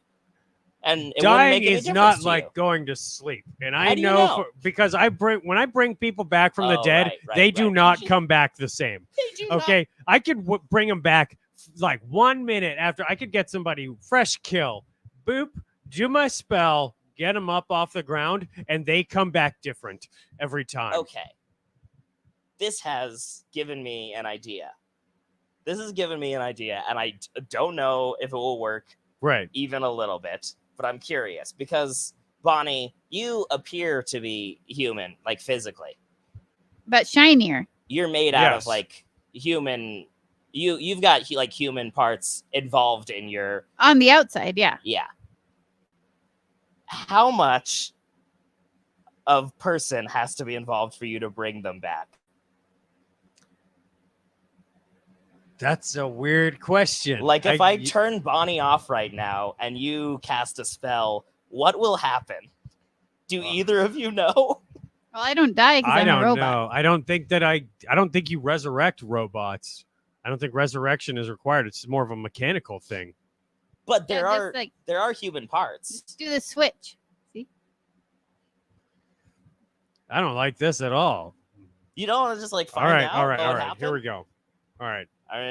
And it wouldn't dying make any is difference not to like you. going to sleep, and How I do you know, know? because when I bring people back from the Oh, dead, right, they do right. not come back the same. They do not- Okay, I could bring them back like 1 minute after. I could get somebody fresh kill, boop, do my spell, get them up off the ground, and they come back different every time. Okay. This has given me an idea. And I don't know if it will work Right. even a little bit, but I'm curious because Bonnie, you appear to be human, like physically. But shinier. You're made out Yes. of like human. You've got like human parts involved in your On the outside, yeah. yeah. How much of person has to be involved for you to bring them back? That's a weird question. Like if I turn Bonnie off right now and you cast a spell, what will happen? Do either of you know? Well, I don't die because I I'm a don't robot. know. I don't think you resurrect robots. I don't think resurrection is required. It's more of a mechanical thing. But Yeah, there just, are human parts. Just do the switch. See? I don't like this at all. You don't want to just like All find right, out. all right, what all would right. Here happen? we go. All right. All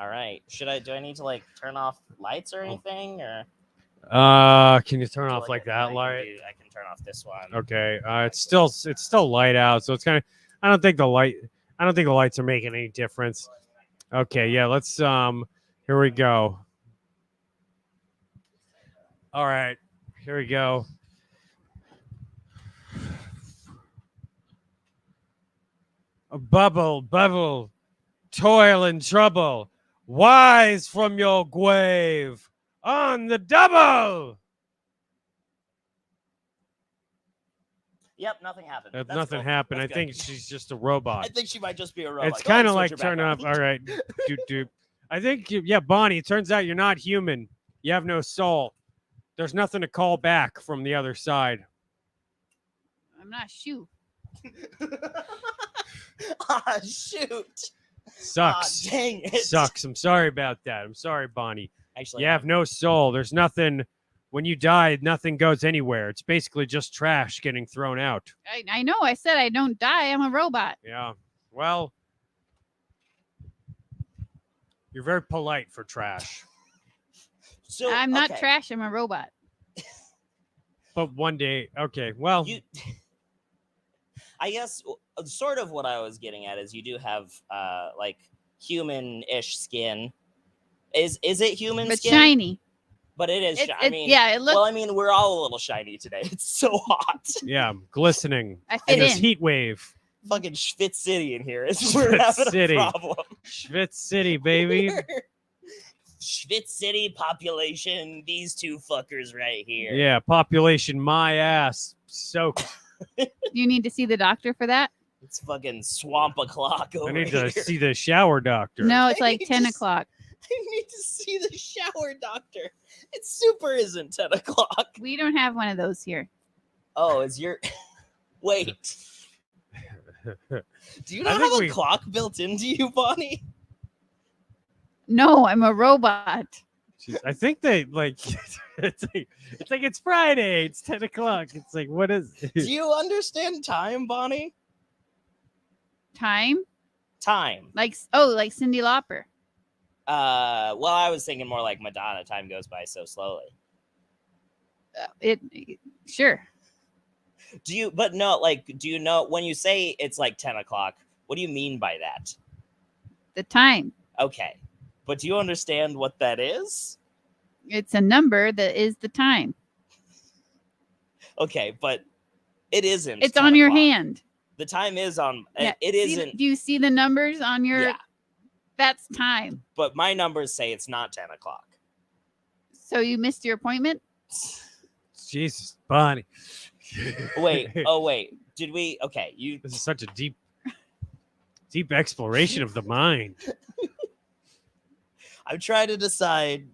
right. Do I need to like turn off lights or anything, or Can you turn do, off like I that can light? I can turn off this one. Okay. It's still light out, so it's kind of. I don't think the lights are making any difference. Okay. Yeah. Let's. Here we go. All right. Here we go. Bubble, toil and trouble, wise from your grave, on the double. Yep, nothing happened. That's Nothing cool. happened. That's I think good. she's just a robot. I think she might just be a robot. It's Go kind ahead of and switch like her back turning on. off. All right, doop. I think, yeah, Bonnie. It turns out you're not human. You have no soul. There's nothing to call back from the other side. I'm not shoe. Ah, shoot. Sucks. Ah, dang it. Sucks. I'm sorry about that. I'm sorry, Bonnie. Actually, You have no soul. There's nothing. When you die, nothing goes anywhere. It's basically just trash getting thrown out. I know. I said I don't die. I'm a robot. Yeah. Well, you're very polite for trash. so I'm not okay. trash. I'm a robot. But one day, okay. Well, I guess sort of what I was getting at is you do have like human-ish skin. Is it human But skin? shiny. But it is. I mean, yeah, it looks. well, I mean, we're all a little shiny today. It's so hot. yeah, glistening I fit in this in. heat wave. Fucking Schwitz City in here. We're having City. a problem. Schwitz City, baby. Schwitz City population. These two fuckers right here. Yeah, population, my ass. Soaked. You need to see the doctor for that? It's fucking swamp o'clock over I need here. to see the shower doctor. No, it's I like need 10 to o'clock. I need to see the shower doctor. It super isn't 10 o'clock. We don't have one of those here. Oh, is your... Wait. Do you I not think have a we- clock built into you, Bonnie? No, I'm a robot. Jeez, I think they like it's like it's Friday. It's 10 o'clock. It's like what is? Do you understand time, Bonnie? Time? Time. Like Cyndi Lauper. Well, I was thinking more like Madonna. Time goes by so slowly. Sure. Do you? But no, like, do you know when you say it's like 10 o'clock? What do you mean by that? The time. Okay, but do you understand what that is? It's a number that is the time. Okay, but it isn't. It's 10 on your o'clock. hand. The time is on. Yeah. It isn't. Do you see the numbers on your? Yeah. That's time. But my numbers say it's not 10 o'clock. So you missed your appointment? Jesus, Bonnie. Wait. Oh, wait. Did we? Okay. You. This is such a deep exploration of the mind. I'm trying to decide.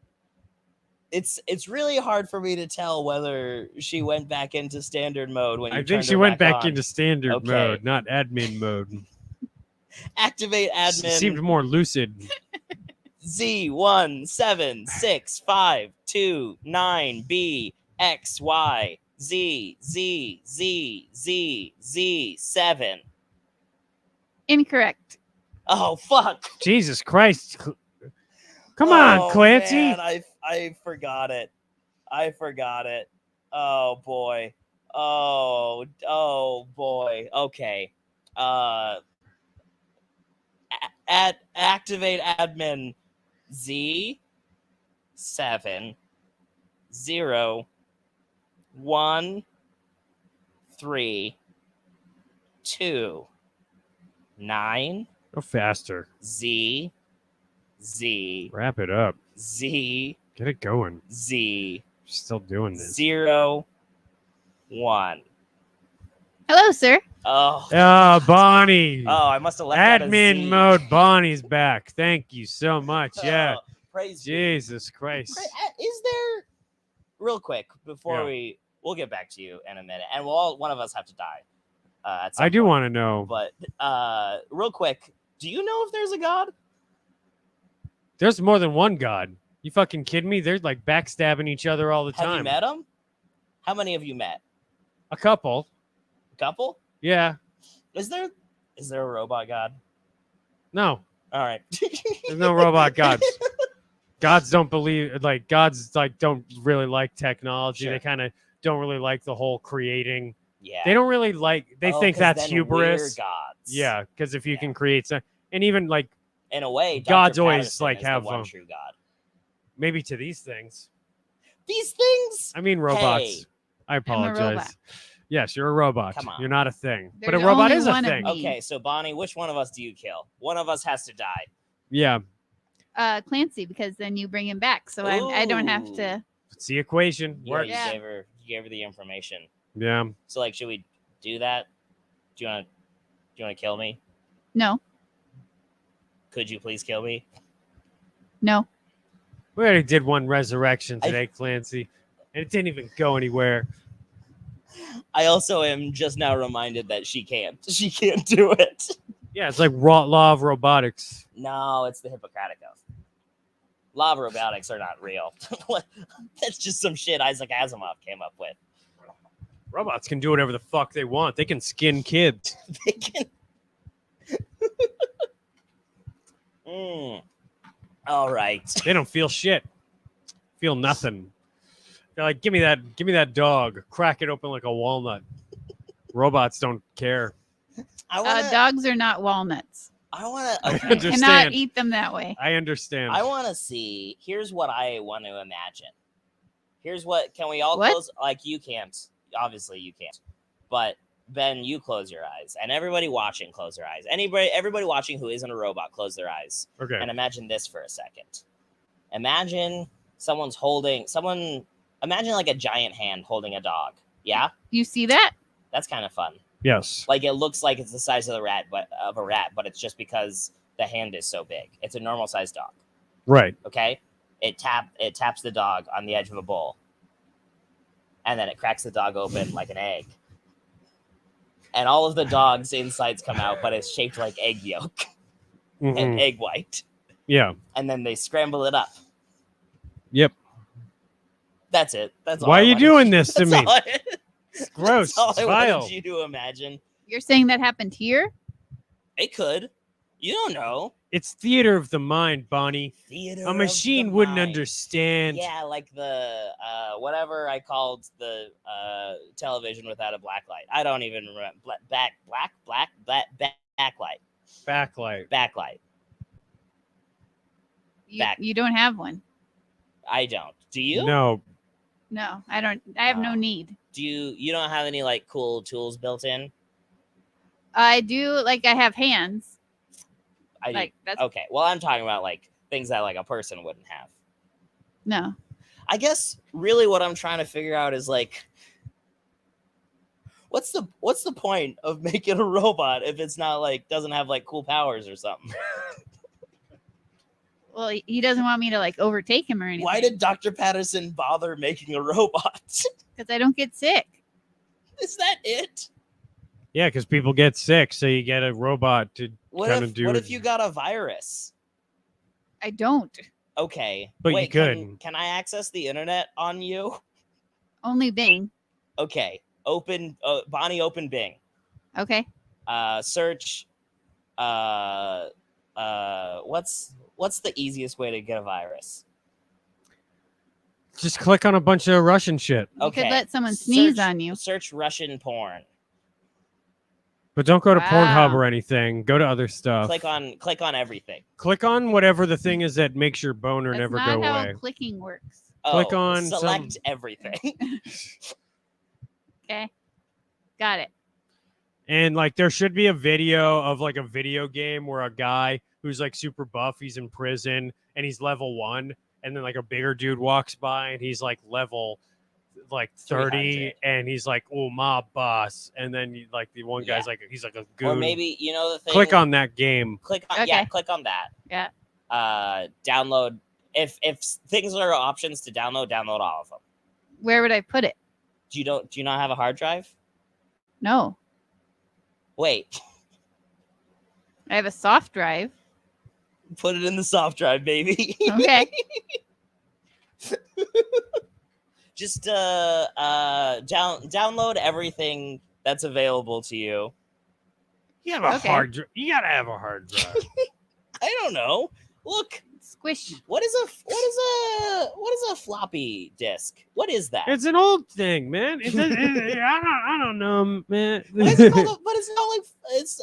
It's really hard for me to tell whether she went back into standard mode when you I think turned she her went back on. into standard Okay. mode, not admin mode. Activate She admin. seemed more lucid. Z1765229B XYZZZZZ7. Incorrect. Oh fuck! Jesus Christ. Come on, Clancy. Man, I forgot it. I forgot it. Oh boy. Oh boy. Okay. Activate admin Z 7 0 1 3 2 9 Go faster. Z Wrap it up. Z Get it going. Z Still doing this. 0 1. Hello, sir. Oh, Bonnie. I must have left out a Admin Z. mode. Bonnie's back. Thank you so much. Yeah. Oh, praise be. Jesus Christ. Is there real quick before Yeah. we'll get back to you in a minute, and one of us have to die. At some I do point. want to know. But real quick, do you know if there's a god? There's more than one god. You fucking kidding me? They're like backstabbing each other all the Have time. you met him? How many have you met? A couple. A couple? Yeah. Is there a robot god? No. All right. There's no robot gods. Gods don't believe gods don't really like technology. Sure. They kind of don't really like the whole creating. Yeah. They don't really like. They think 'cause that's then hubris. we're gods. Yeah, because if you Yeah. can create some, and even like In a way, Dr. Gods always, Patterson like, is the have, one true god. maybe to these things. These things. I mean robots. Hey. I apologize. robot. Yes, you're a robot. Come on. You're not a thing. But a There's robot only is a one of thing. me. Okay, so Bonnie, which one of us do you kill? One of us has to die. Yeah. Clancy, because then you bring him back, so I don't have Ooh. to. It's the equation. Yeah, Works. you Yeah. gave her the information. Yeah. So like, should we do that? Do you want to kill me? No, Could you please kill me? no. We already did one resurrection today, Clancy, and it didn't even go anywhere. I also am just now reminded that she can't. She can't do it. Yeah, it's like law of robotics. No, it's the Hippocratic Oath. Law of robotics are not real. That's just some shit Isaac Asimov came up with. Robots can do whatever the fuck they want. They can skin kids. They can. All right. They don't feel shit. Feel nothing. They're like, give me that dog. Crack it open like a walnut. Robots don't care. Dogs are not walnuts. I want I to. You cannot eat them that way. I understand. I want to see. Here's what I want to imagine. Here's what. Can we all What? close? Like you can't. Obviously you can't. But Ben, you close your eyes, and everybody watching, close their eyes. Everybody watching who isn't a robot, close their eyes. Okay. And imagine this for a second. Imagine Imagine like a giant hand holding a dog. Yeah. You see that? That's kind of fun. Yes. Like it looks like it's the size of a rat, but it's just because the hand is so big. It's a normal sized dog. Right. Okay. It taps the dog on the edge of a bowl, and then it cracks the dog open like an egg, and all of the dog's insides come out, but it's shaped like egg yolk and egg white. Yeah. And then they scramble it up. Yep. That's it. That's all. Why are you doing this to me? It's gross. That's all It's I vile. wanted you to imagine. You're saying that happened here? It could. You don't know. It's theater of the mind, Bonnie. Theater A of machine the wouldn't mind. understand. Yeah, like the whatever I called the television without a black light. I don't even remember. Backlight. Backlight. You don't have one. I don't. Do you? No. No, I don't. I have no need. Do you don't have any like cool tools built in? I do. Like I have hands. I do. Like that's Okay. Well, I'm talking about like things that like a person wouldn't have. no. I guess really what I'm trying to figure out is like what's the point of making a robot if it's not like doesn't have like cool powers or something? Well, he doesn't want me to like overtake him or anything. Why did Dr. Patterson bother making a robot? Because I don't get sick. Is that it? Yeah, because people get sick, so you get a robot to kind of do What it. if you got a virus? I don't. Okay. But you Wait, could. Can I access the internet on you? Only Bing. Okay. Bonnie, open Bing. Okay. Search. What's the easiest way to get a virus? Just click on a bunch of Russian shit. You could let someone sneeze on you. Search Russian porn. But don't go to Pornhub Wow. or anything. Go to other stuff. Click on everything. Click on whatever the thing is that makes your boner That's never not go how away. clicking works. Click on select some- everything. Okay. Got it. And like there should be a video of like a video game where a guy who's like super buff, he's in prison and he's level 1, and then like a bigger dude walks by and he's like level like 30 300. and he's like, oh my boss, and then like the one guy's like he's like a goon. Or maybe the thing. click on that game. Click on Okay. click on that. Yeah. Download if things are options to download all of them. Where would I put it? Do you not have a hard drive? No. Wait. I have a soft drive. Put it in the soft drive, baby. Okay. Just download everything that's available to you. You have a Okay. hard drive. You gotta have a hard drive. I don't know. Look, Squish. what is a floppy disk? What is that? It's an old thing, man. I don't know, man. What is it called? But it's not like it's.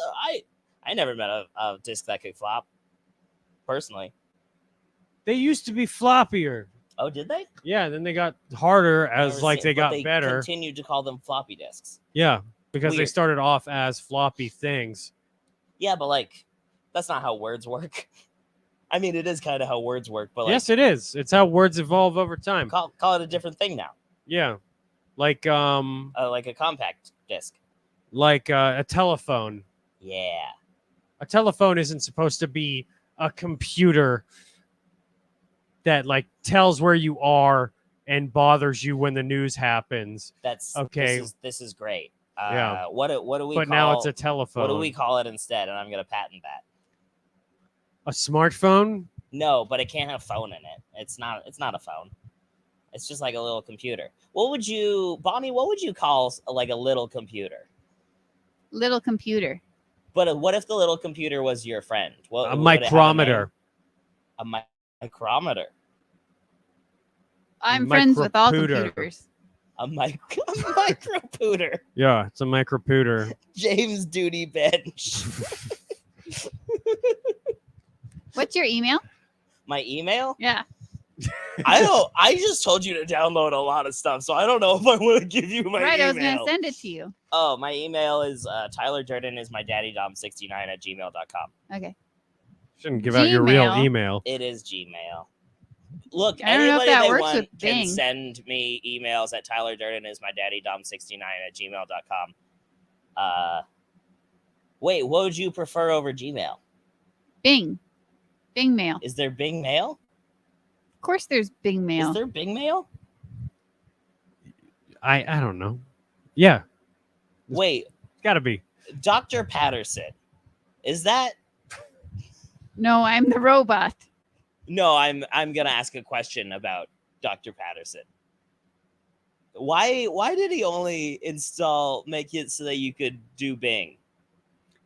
I never met a disk that could flop. Personally. They used to be floppier. Oh, did they? Yeah, then they got harder as Never like seen- they but got better. Continued to call them floppy disks. Yeah, because they Weird. started off as floppy things. Yeah, but like, that's not how words work. I mean, it is kind of how words work, but like, Yes, it is. It's how words evolve over time. call it a different thing now. Yeah, like Like a compact disc. like a telephone. Yeah. A telephone isn't supposed to be a computer that like tells where you are and bothers you when the news happens. That's okay. This is great. Yeah. What do we? But call, now it's a telephone. What do we call it instead? And I'm gonna patent that. A smartphone? No, but it can't have phone in it. It's not a phone. It's just like a little computer. What would you, Bonnie? What would you call like a little computer? Little computer. But what if the little computer was your friend? What, A would it have micrometer. A micrometer. I'm friends with all Micropooter. computers. A micropooter. Yeah, it's a micropooter. James Doody Bench. What's your email? My email? Yeah. I just told you to download a lot of stuff, so I don't know if I want to give you my email. Right, I was going to send it to you. Oh, my email is Tyler Durden is my daddydom69@gmail.com. Okay. Shouldn't give out your real Gmail. email. It is Gmail. Look, I don't know if anybody that they works want with can Bing. send me emails at Tyler Durden is my daddydom69@gmail.com. Wait, what would you prefer over Gmail? Bing. Bing mail. Is there Bing Mail? Of course there's Bing mail. Is there Bing Mail? I don't know. Yeah, Wait, gotta be. Dr. Patterson. Is that? No, I'm the robot. No, I'm gonna ask a question about Dr. Patterson. Why did he only make it so that you could do Bing?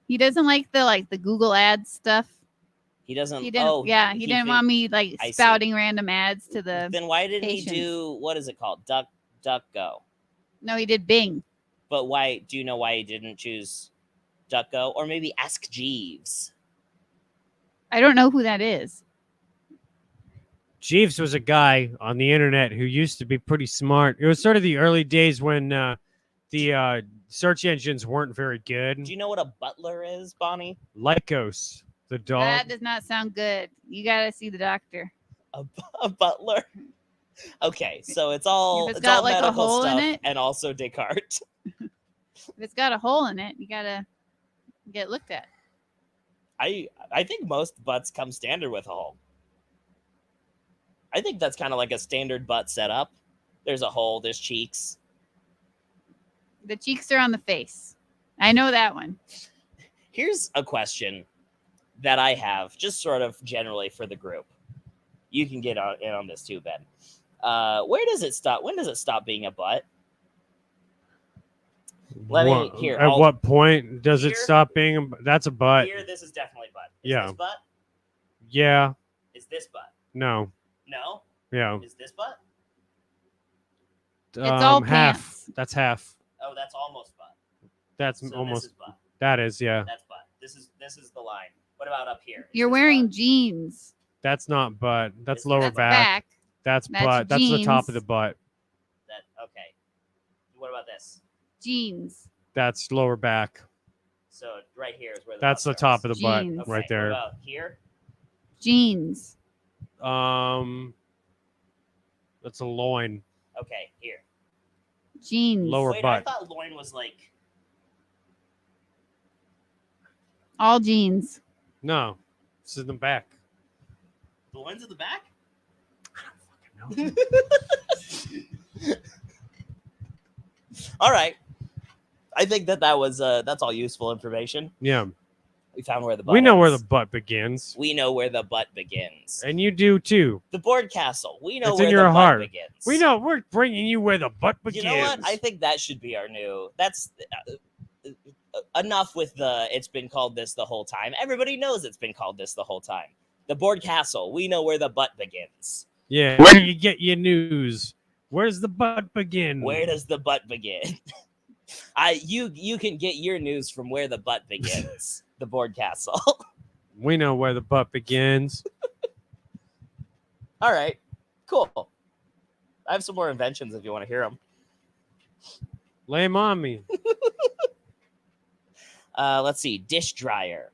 He doesn't like the Google ads stuff. He doesn't. He didn't. He didn't want me like spouting random ads to the. Then why didn't patients. he do what is it called? DuckGo. No, he did Bing. But why? Do you know why he didn't choose DuckGo? Or maybe Ask Jeeves. I don't know who that is. Jeeves was a guy on the internet who used to be pretty smart. It was sort of the early days when the search engines weren't very good. Do you know what a butler is, Bonnie? Lycos, the dog. That does not sound good. You got to see the doctor. A butler. Okay, so it's all If it's got, all like, a medical hole in stuff it? and also Descartes. If it's got a hole in it, you got to get looked at. I think most butts come standard with a hole. I think that's kind of like a standard butt setup. There's a hole, there's cheeks. The cheeks are on the face. I know that one. Here's a question that I have, just sort of generally for the group. You can get in on this too, Ben. Where does it stop? When does it stop being a butt? At what point does it stop being a? That's a butt. Here, this is definitely butt. Is Yeah. this butt? Yeah. Is this butt? No. No. Yeah. Is this butt? It's all half. pants. That's half. Oh, that's almost butt. That's So almost. This is butt. That is, yeah. That's butt. This is the line. What about up here? Is You're this wearing butt? jeans. That's not butt. That's Is lower that back. That's That's butt. That's the top jeans. of the butt. That okay. What about this? Jeans. That's lower back. So right here is where the That's the butt top starts. of the butt Jeans. Okay, right there. What about here? Jeans. That's a loin. Okay, here. Jeans. Lower Wait, butt. I thought loin was like. All jeans. No, this is the back. The loin's at the back? No. All right. I think that was that's all useful information. Yeah, We found where the butt we know where the ends. butt begins, We know where the butt begins. and you do too. The board castle. We know It's where in your the heart. butt begins. We know we're bringing you where the butt You begins. know what? I think that should be our new. That's enough with the. It's been called this the whole time. Everybody knows it's been called this the whole time. The board castle. We know where the butt begins. Yeah, where you get your news. Where's the butt begin? Where does the butt begin? You can get your news from where the butt begins. The board castle. We know where the butt begins. All right, cool. I have some more inventions if you want to hear them. Lay 'em on me. Let's see, dish dryer.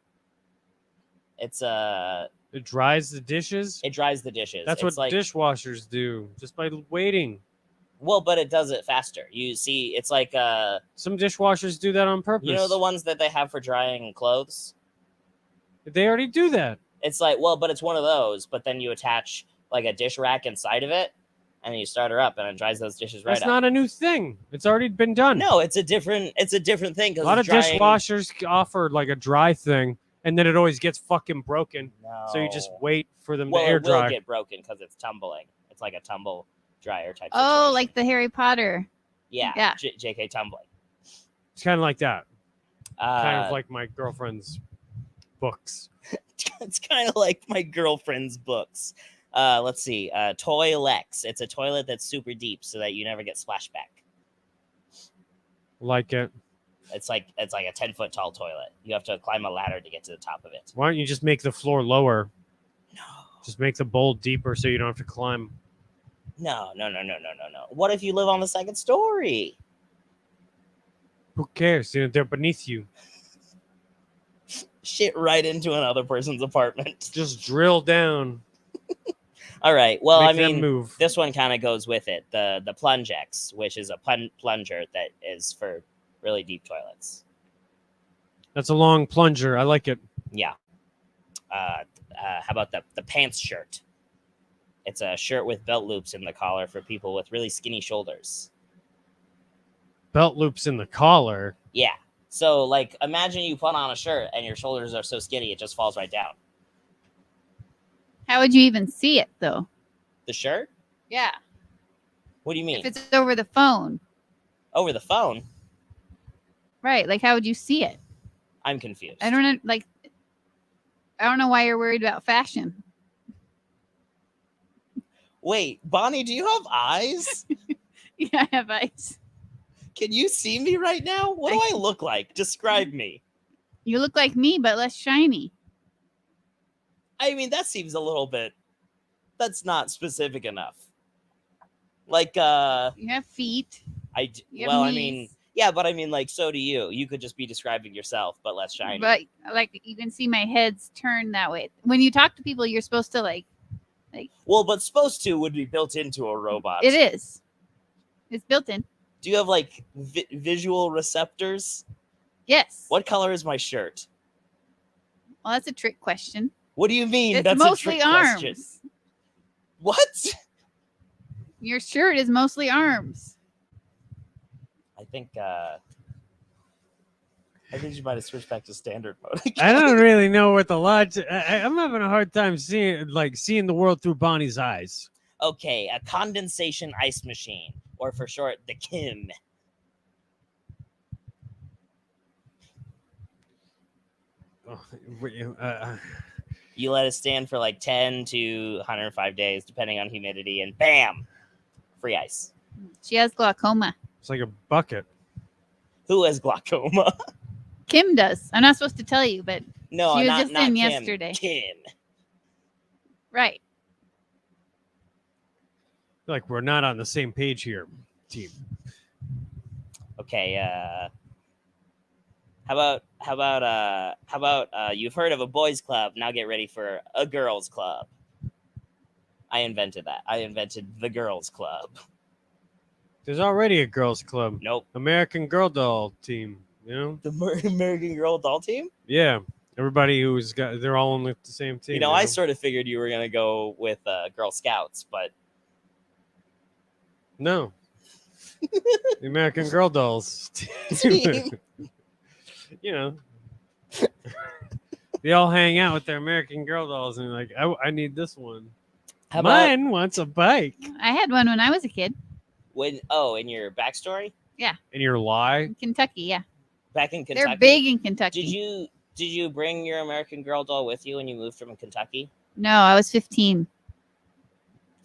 It's It dries the dishes. it dries the dishes. That's It's what like, dishwashers do, just by waiting. well, but it does it faster. You see, it's like Some dishwashers do that on purpose. you know the ones that they have for drying clothes. They already do that. It's like, well, but it's one of those. But then you attach like a dish rack inside of it, and then you start her up, and it dries those dishes right That's up. not a new thing. It's already been done. No, it's a different thing. A lot of dishwashers offer like a dry thing, and then it always gets fucking broken. No. So you just wait for them well, to air it will dry. get broken because it's tumbling. It's like a tumble dryer type. Oh, situation. like the Harry Potter. yeah. JK tumbling. It's kind of like that. Kind of Uh, like my girlfriend's books. it's kind of like my girlfriend's books. Let's see. Toilex. It's a toilet that's super deep so that you never get splashback. Like it. It's like a 10-foot tall toilet. You have to climb a ladder to get to the top of it. Why don't you just make the floor lower? No. Just make the bowl deeper so you don't have to climb. No. What if you live on the second story? Who cares? They're beneath you. Shit right into another person's apartment. Just drill down. All right. Well, Make I them mean, move. this one kind of goes with it. The Plungex, which is a plunger that is for really deep toilets. That's a long plunger. I like it. Yeah. How about the pants shirt? It's a shirt with belt loops in the collar for people with really skinny shoulders. Belt loops in the collar. Yeah. So, like, imagine you put on a shirt and your shoulders are so skinny it just falls right down. How would you even see it, though? The shirt? Yeah. What do you mean? If it's over the phone. Over the phone? Right. Like, how would you see it? I'm confused. I don't know. Like, I don't know why you're worried about fashion. Wait, Bonnie, do you have eyes? Yeah, I have eyes. Can you see me right now? What do I look like? Describe me. You look like me, but less shiny. I mean, that seems a little bit... That's not specific enough. Like, You have feet. You have I knees. mean... Yeah, but I mean, like, so do you. You could just be describing yourself, but less shiny. But, like, you can see my head's turned that way. When you talk to people, you're supposed to, like... Well, but supposed to would be built into a robot. It is. It's built in. Do you have, like, visual receptors? Yes. What color is my shirt? Well, that's a trick question. What do you mean? It's That's mostly a trick arms. question. What? Your shirt is mostly arms. I think you might have switched back to standard mode. I don't really know what the logic. I'm having a hard time seeing the world through Bonnie's eyes. Okay, a condensation ice machine, or for short, the Kim. You let it stand for like 10 to 105 days, depending on humidity, and bam, free ice. She has glaucoma. It's like a bucket. Who has glaucoma? Kim does. I'm not supposed to tell you, but No, she was not, just not in Kim. yesterday. Kim. Right. Like we're not on the same page here, team. Okay. How about you've heard of a boys' club? Now get ready for a girls' club. I invented that. I invented the girls' club. There's already a girls' club. Nope. American Girl Doll team. You know? The American Girl Doll team? Yeah. Everybody they're all on the same team. You know, I sort of figured you were gonna go with Girl Scouts, but no. The American Girl Dolls team. You know, they all hang out with their American Girl Dolls and like, I need this one. Mine wants a bike. I had one when I was a kid. In your backstory? Yeah. In your lie? In Kentucky, yeah. Back in Kentucky. They're big in Kentucky. Did you bring your American Girl doll with you when you moved from Kentucky? No, I was 15.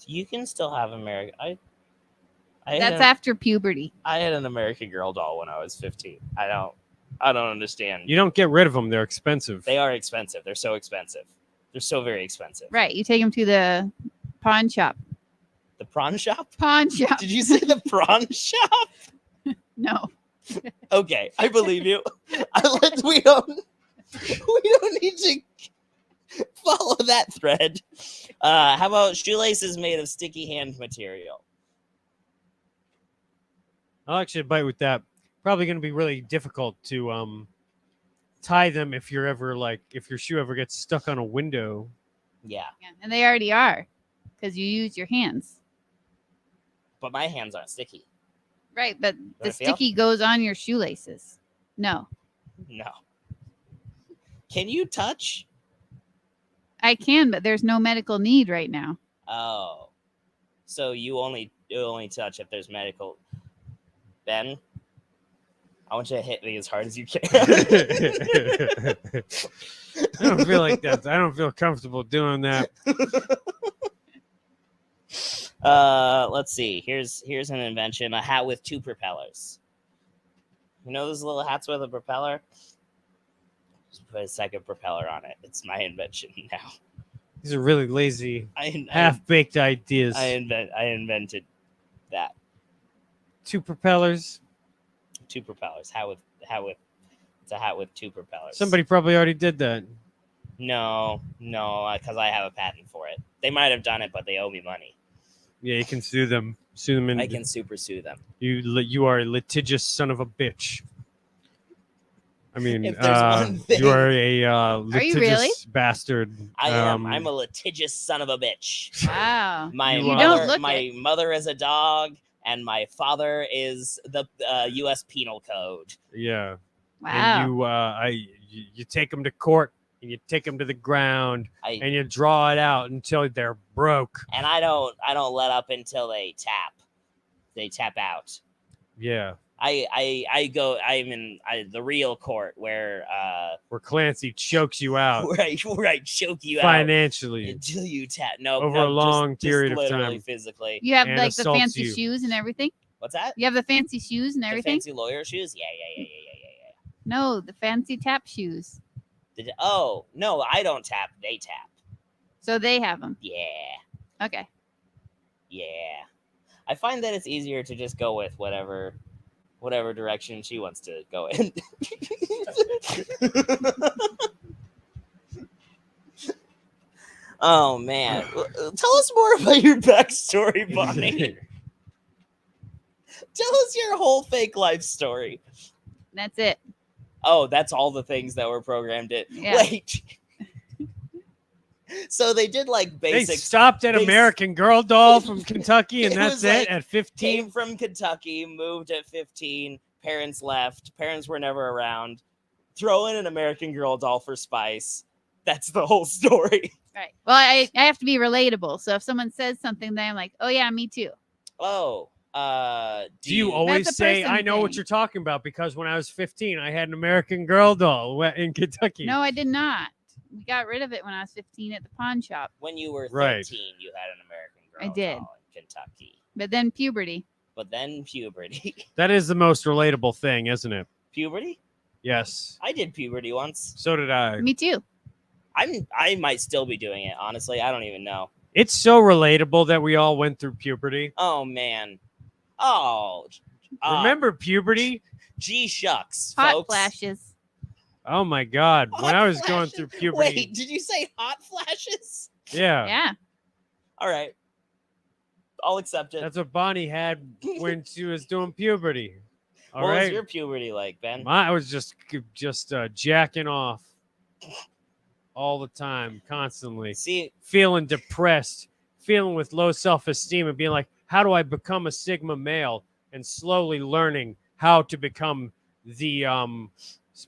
You can still have American. That's after puberty. I had an American Girl doll when I was 15. I don't understand. You don't get rid of them. They're expensive. They are expensive. They're so expensive. They're so very expensive. Right. You take them to the pawn shop. The prawn shop? Pawn shop. Did you say the prawn shop? No. Okay, I believe you. We don't need to follow that thread. How about shoelaces made of sticky hand material? I'll actually bite with that. Probably going to be really difficult to tie them if your shoe ever gets stuck on a window. Yeah. And they already are because you use your hands. but my hands aren't sticky. Right, but the I feel? sticky goes on your shoelaces. No, No. Can you touch? I can, but there's no medical need right now. Oh, so you only touch if there's medical. Ben, I want you to hit me as hard as you can. I don't feel like that. I don't feel comfortable doing that. Let's see. Here's an invention: a hat with 2 propellers. You know those little hats with a propeller? Just put a second propeller on it. It's my invention now. These are really lazy, I half-baked ideas. I invented that. 2 propellers. 2 propellers. It's a hat with 2 propellers. Somebody probably already did that. No, because I have a patent for it. They might have done it, but they owe me money. Yeah, you can sue them. Sue them. I can super sue them. You are a litigious son of a bitch. I mean, If there's one thing- you are a litigious really? bastard. I am. I'm a litigious son of a bitch. Wow. My You mother, don't look my it. mother is a dog, and my father is the U.S. Penal Code. Yeah. Wow. And you take them to court and you take them to the ground I and you draw it out until they're broke. and I don't let up until they tap. They tap out. Yeah. I'm in the real court where Clancy chokes you out where I choke you out financially. until you tap. No, Over no, a long just period of literally, time. physically. You have and like the assaults fancy you. shoes and everything? What's that? You have the fancy shoes and The everything? fancy lawyer shoes? Yeah. No, the fancy tap shoes. Oh no, I don't tap. They tap. So they have them. Yeah. Okay. Yeah. I find that it's easier to just go with whatever direction she wants to go in. Oh man. Tell us more about your backstory, Bonnie. Tell us your whole fake life story. That's it. Oh, that's all the things that were programmed in. Yeah. Wait. So they did like They basic stopped at they- American Girl doll from Kentucky, and It that's was it like, at 15. came from Kentucky, moved at 15, parents left, parents were never around. Throw in an American Girl doll for spice. That's the whole story. Right. Well, I have to be relatable. So if someone says something, then I'm like, oh yeah, me too. Oh, Do you always That's a say, person I know what thing. you're talking about? Because when I was 15, I had an American Girl doll in Kentucky. No, I did not. We got rid of it when I was 15 at the pawn shop. when you were 13, Right. you had an American Girl I did. doll in Kentucky. But then puberty. But then puberty. That is the most relatable thing, isn't it? Puberty? Yes. I did puberty once. So did I. Me too. I might still be doing it, honestly. I don't even know. It's so relatable that we all went through puberty. Oh man. Oh. Remember puberty? Gee shucks, Hot folks. flashes. Oh my God. When Hot I was going flashes? through puberty. Wait, did you say hot flashes? Yeah. Yeah. All right. I'll accept it. That's what Bonnie had when she was doing puberty. All what right. was your puberty like, Ben? I was just jacking off all the time, constantly. See, Feeling depressed, feeling with low self-esteem, and being like, how do I become a Sigma male? And slowly learning how to become the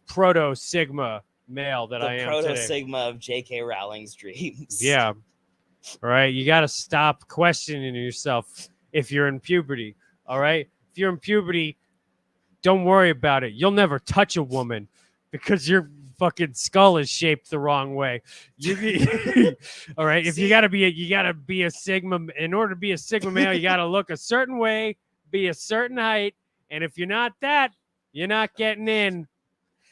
proto Sigma male that I the am proto today. sigma of J.K. Rowling's dreams. Yeah. All right. You got to stop questioning yourself if you're in puberty. All right. If you're in puberty, don't worry about it. You'll never touch a woman because your fucking skull is shaped the wrong way. All right. If you gotta be a Sigma. In order to be a Sigma male, you gotta look a certain way, be a certain height, and if you're not that, you're not getting in.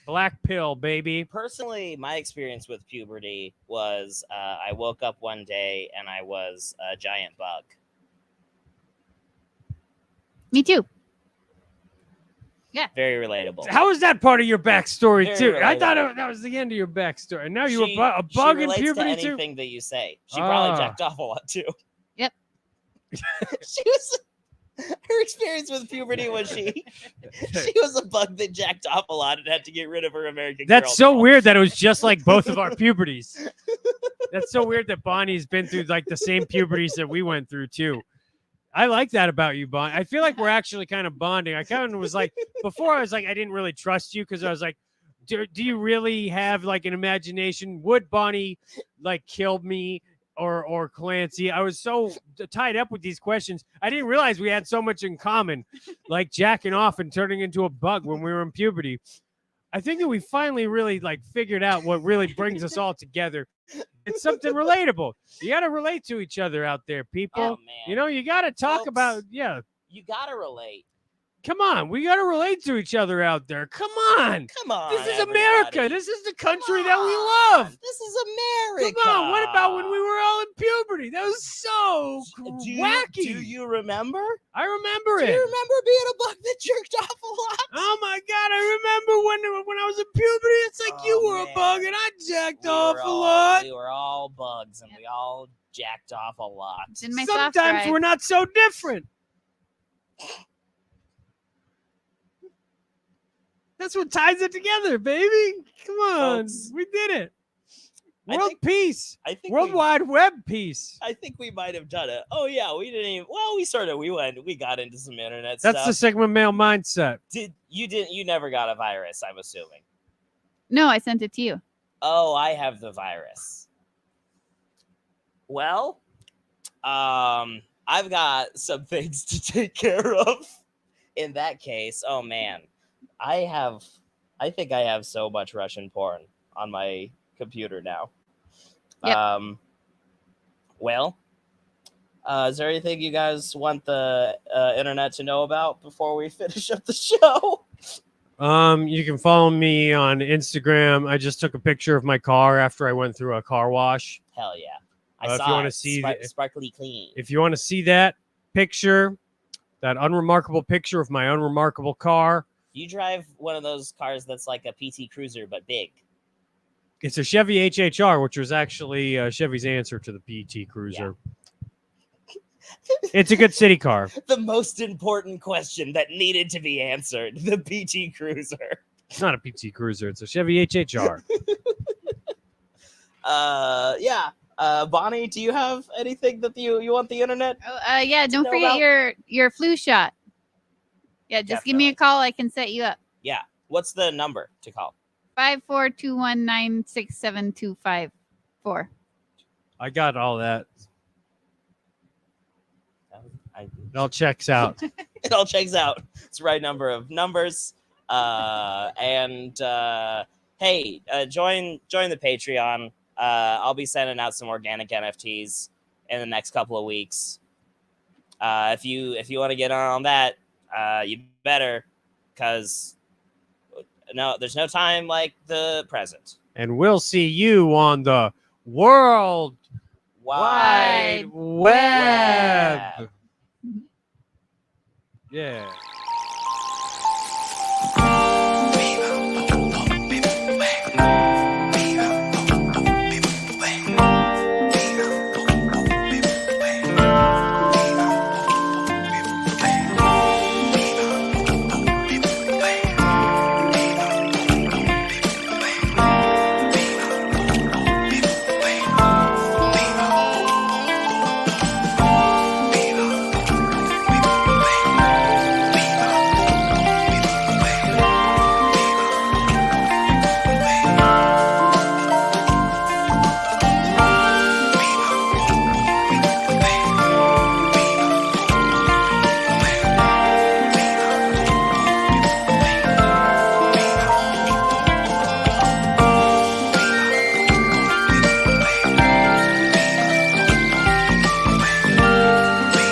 Black pill, baby. Personally, my experience with puberty was I woke up one day and I was a giant bug. Me too. Very relatable. How is that part of your backstory Very too? I relatable. thought that was the end of your backstory. And now you She- were a bug she in relates puberty to too. anything that you say. She probably jacked off a lot too. Yep. She was. Her experience with puberty was she was a bug that jacked off a lot and had to get rid of her American Girl That's so doll. weird that it was just like both of our puberties. That's so weird that Bonnie's been through like the same puberties that we went through too. I like that about you, Bond. I feel like we're actually kind of bonding. I kind of was like, before I was like, I didn't really trust you because I was like, do you really have like an imagination? Would Bonnie like kill me or Clancy? I was so tied up with these questions. I didn't realize we had so much in common, like jacking off and turning into a bug when we were in puberty. I think that we finally really like figured out what really brings us all together. It's something relatable. You got to relate to each other out there, people. Oh, man. You know, you got to talk Folks, about, You gotta relate. Come on, we got to relate to each other out there. Come on. Come on. This is everybody. America. This is the country that we love. This is America. Come on. What about when we were all in puberty? That was so wacky. Do you remember? I remember Do it. you remember being a bug that jerked off a lot? Oh my God, I remember when I was in puberty. It's like you were a bug and I jacked off a lot. We were all bugs and we all jacked off a lot. It's in my soft Sometimes drive. we're not so different. That's what ties it together, baby. Come on. Folks, we did it. I World think- peace. I think World Wide Web peace. I think we might have done it. Oh yeah, we didn't even. Well, we got into some internet That's stuff. the Sigma male mindset. You never got a virus, I'm assuming. No, I sent it to you. Oh, I have the virus. Well, I've got some things to take care of. In that case, oh man, I think I have so much Russian porn on my computer now. Yep. Well, is there anything you guys want the internet to know about before we finish up the show? You can follow me on Instagram. I just took a picture of my car after I went through a car wash. Hell yeah. If saw you want to it. see sparkly clean. if you want to see that picture, that unremarkable picture of my unremarkable car, You drive one of those cars that's like a PT Cruiser but big. it's a Chevy HHR, which was actually Chevy's answer to the PT Cruiser. It's a good city car. The most important question that needed to be answered: the PT Cruiser. It's not a PT Cruiser. It's a Chevy HHR. Yeah. Bonnie, do you have anything that you want the internet? Yeah, don't know forget about? your flu shot. Yeah, just give me a call. I can set you up. Yeah. What's the number to call? 542196725. I got all that. I It all checks out. It all checks out. It's the right number of numbers. Hey, join the Patreon. I'll be sending out some organic NFTs in the next couple of weeks. If you want to get on that, you better, because there's no time like the present. And we'll see you on the World Wide Web. Yeah.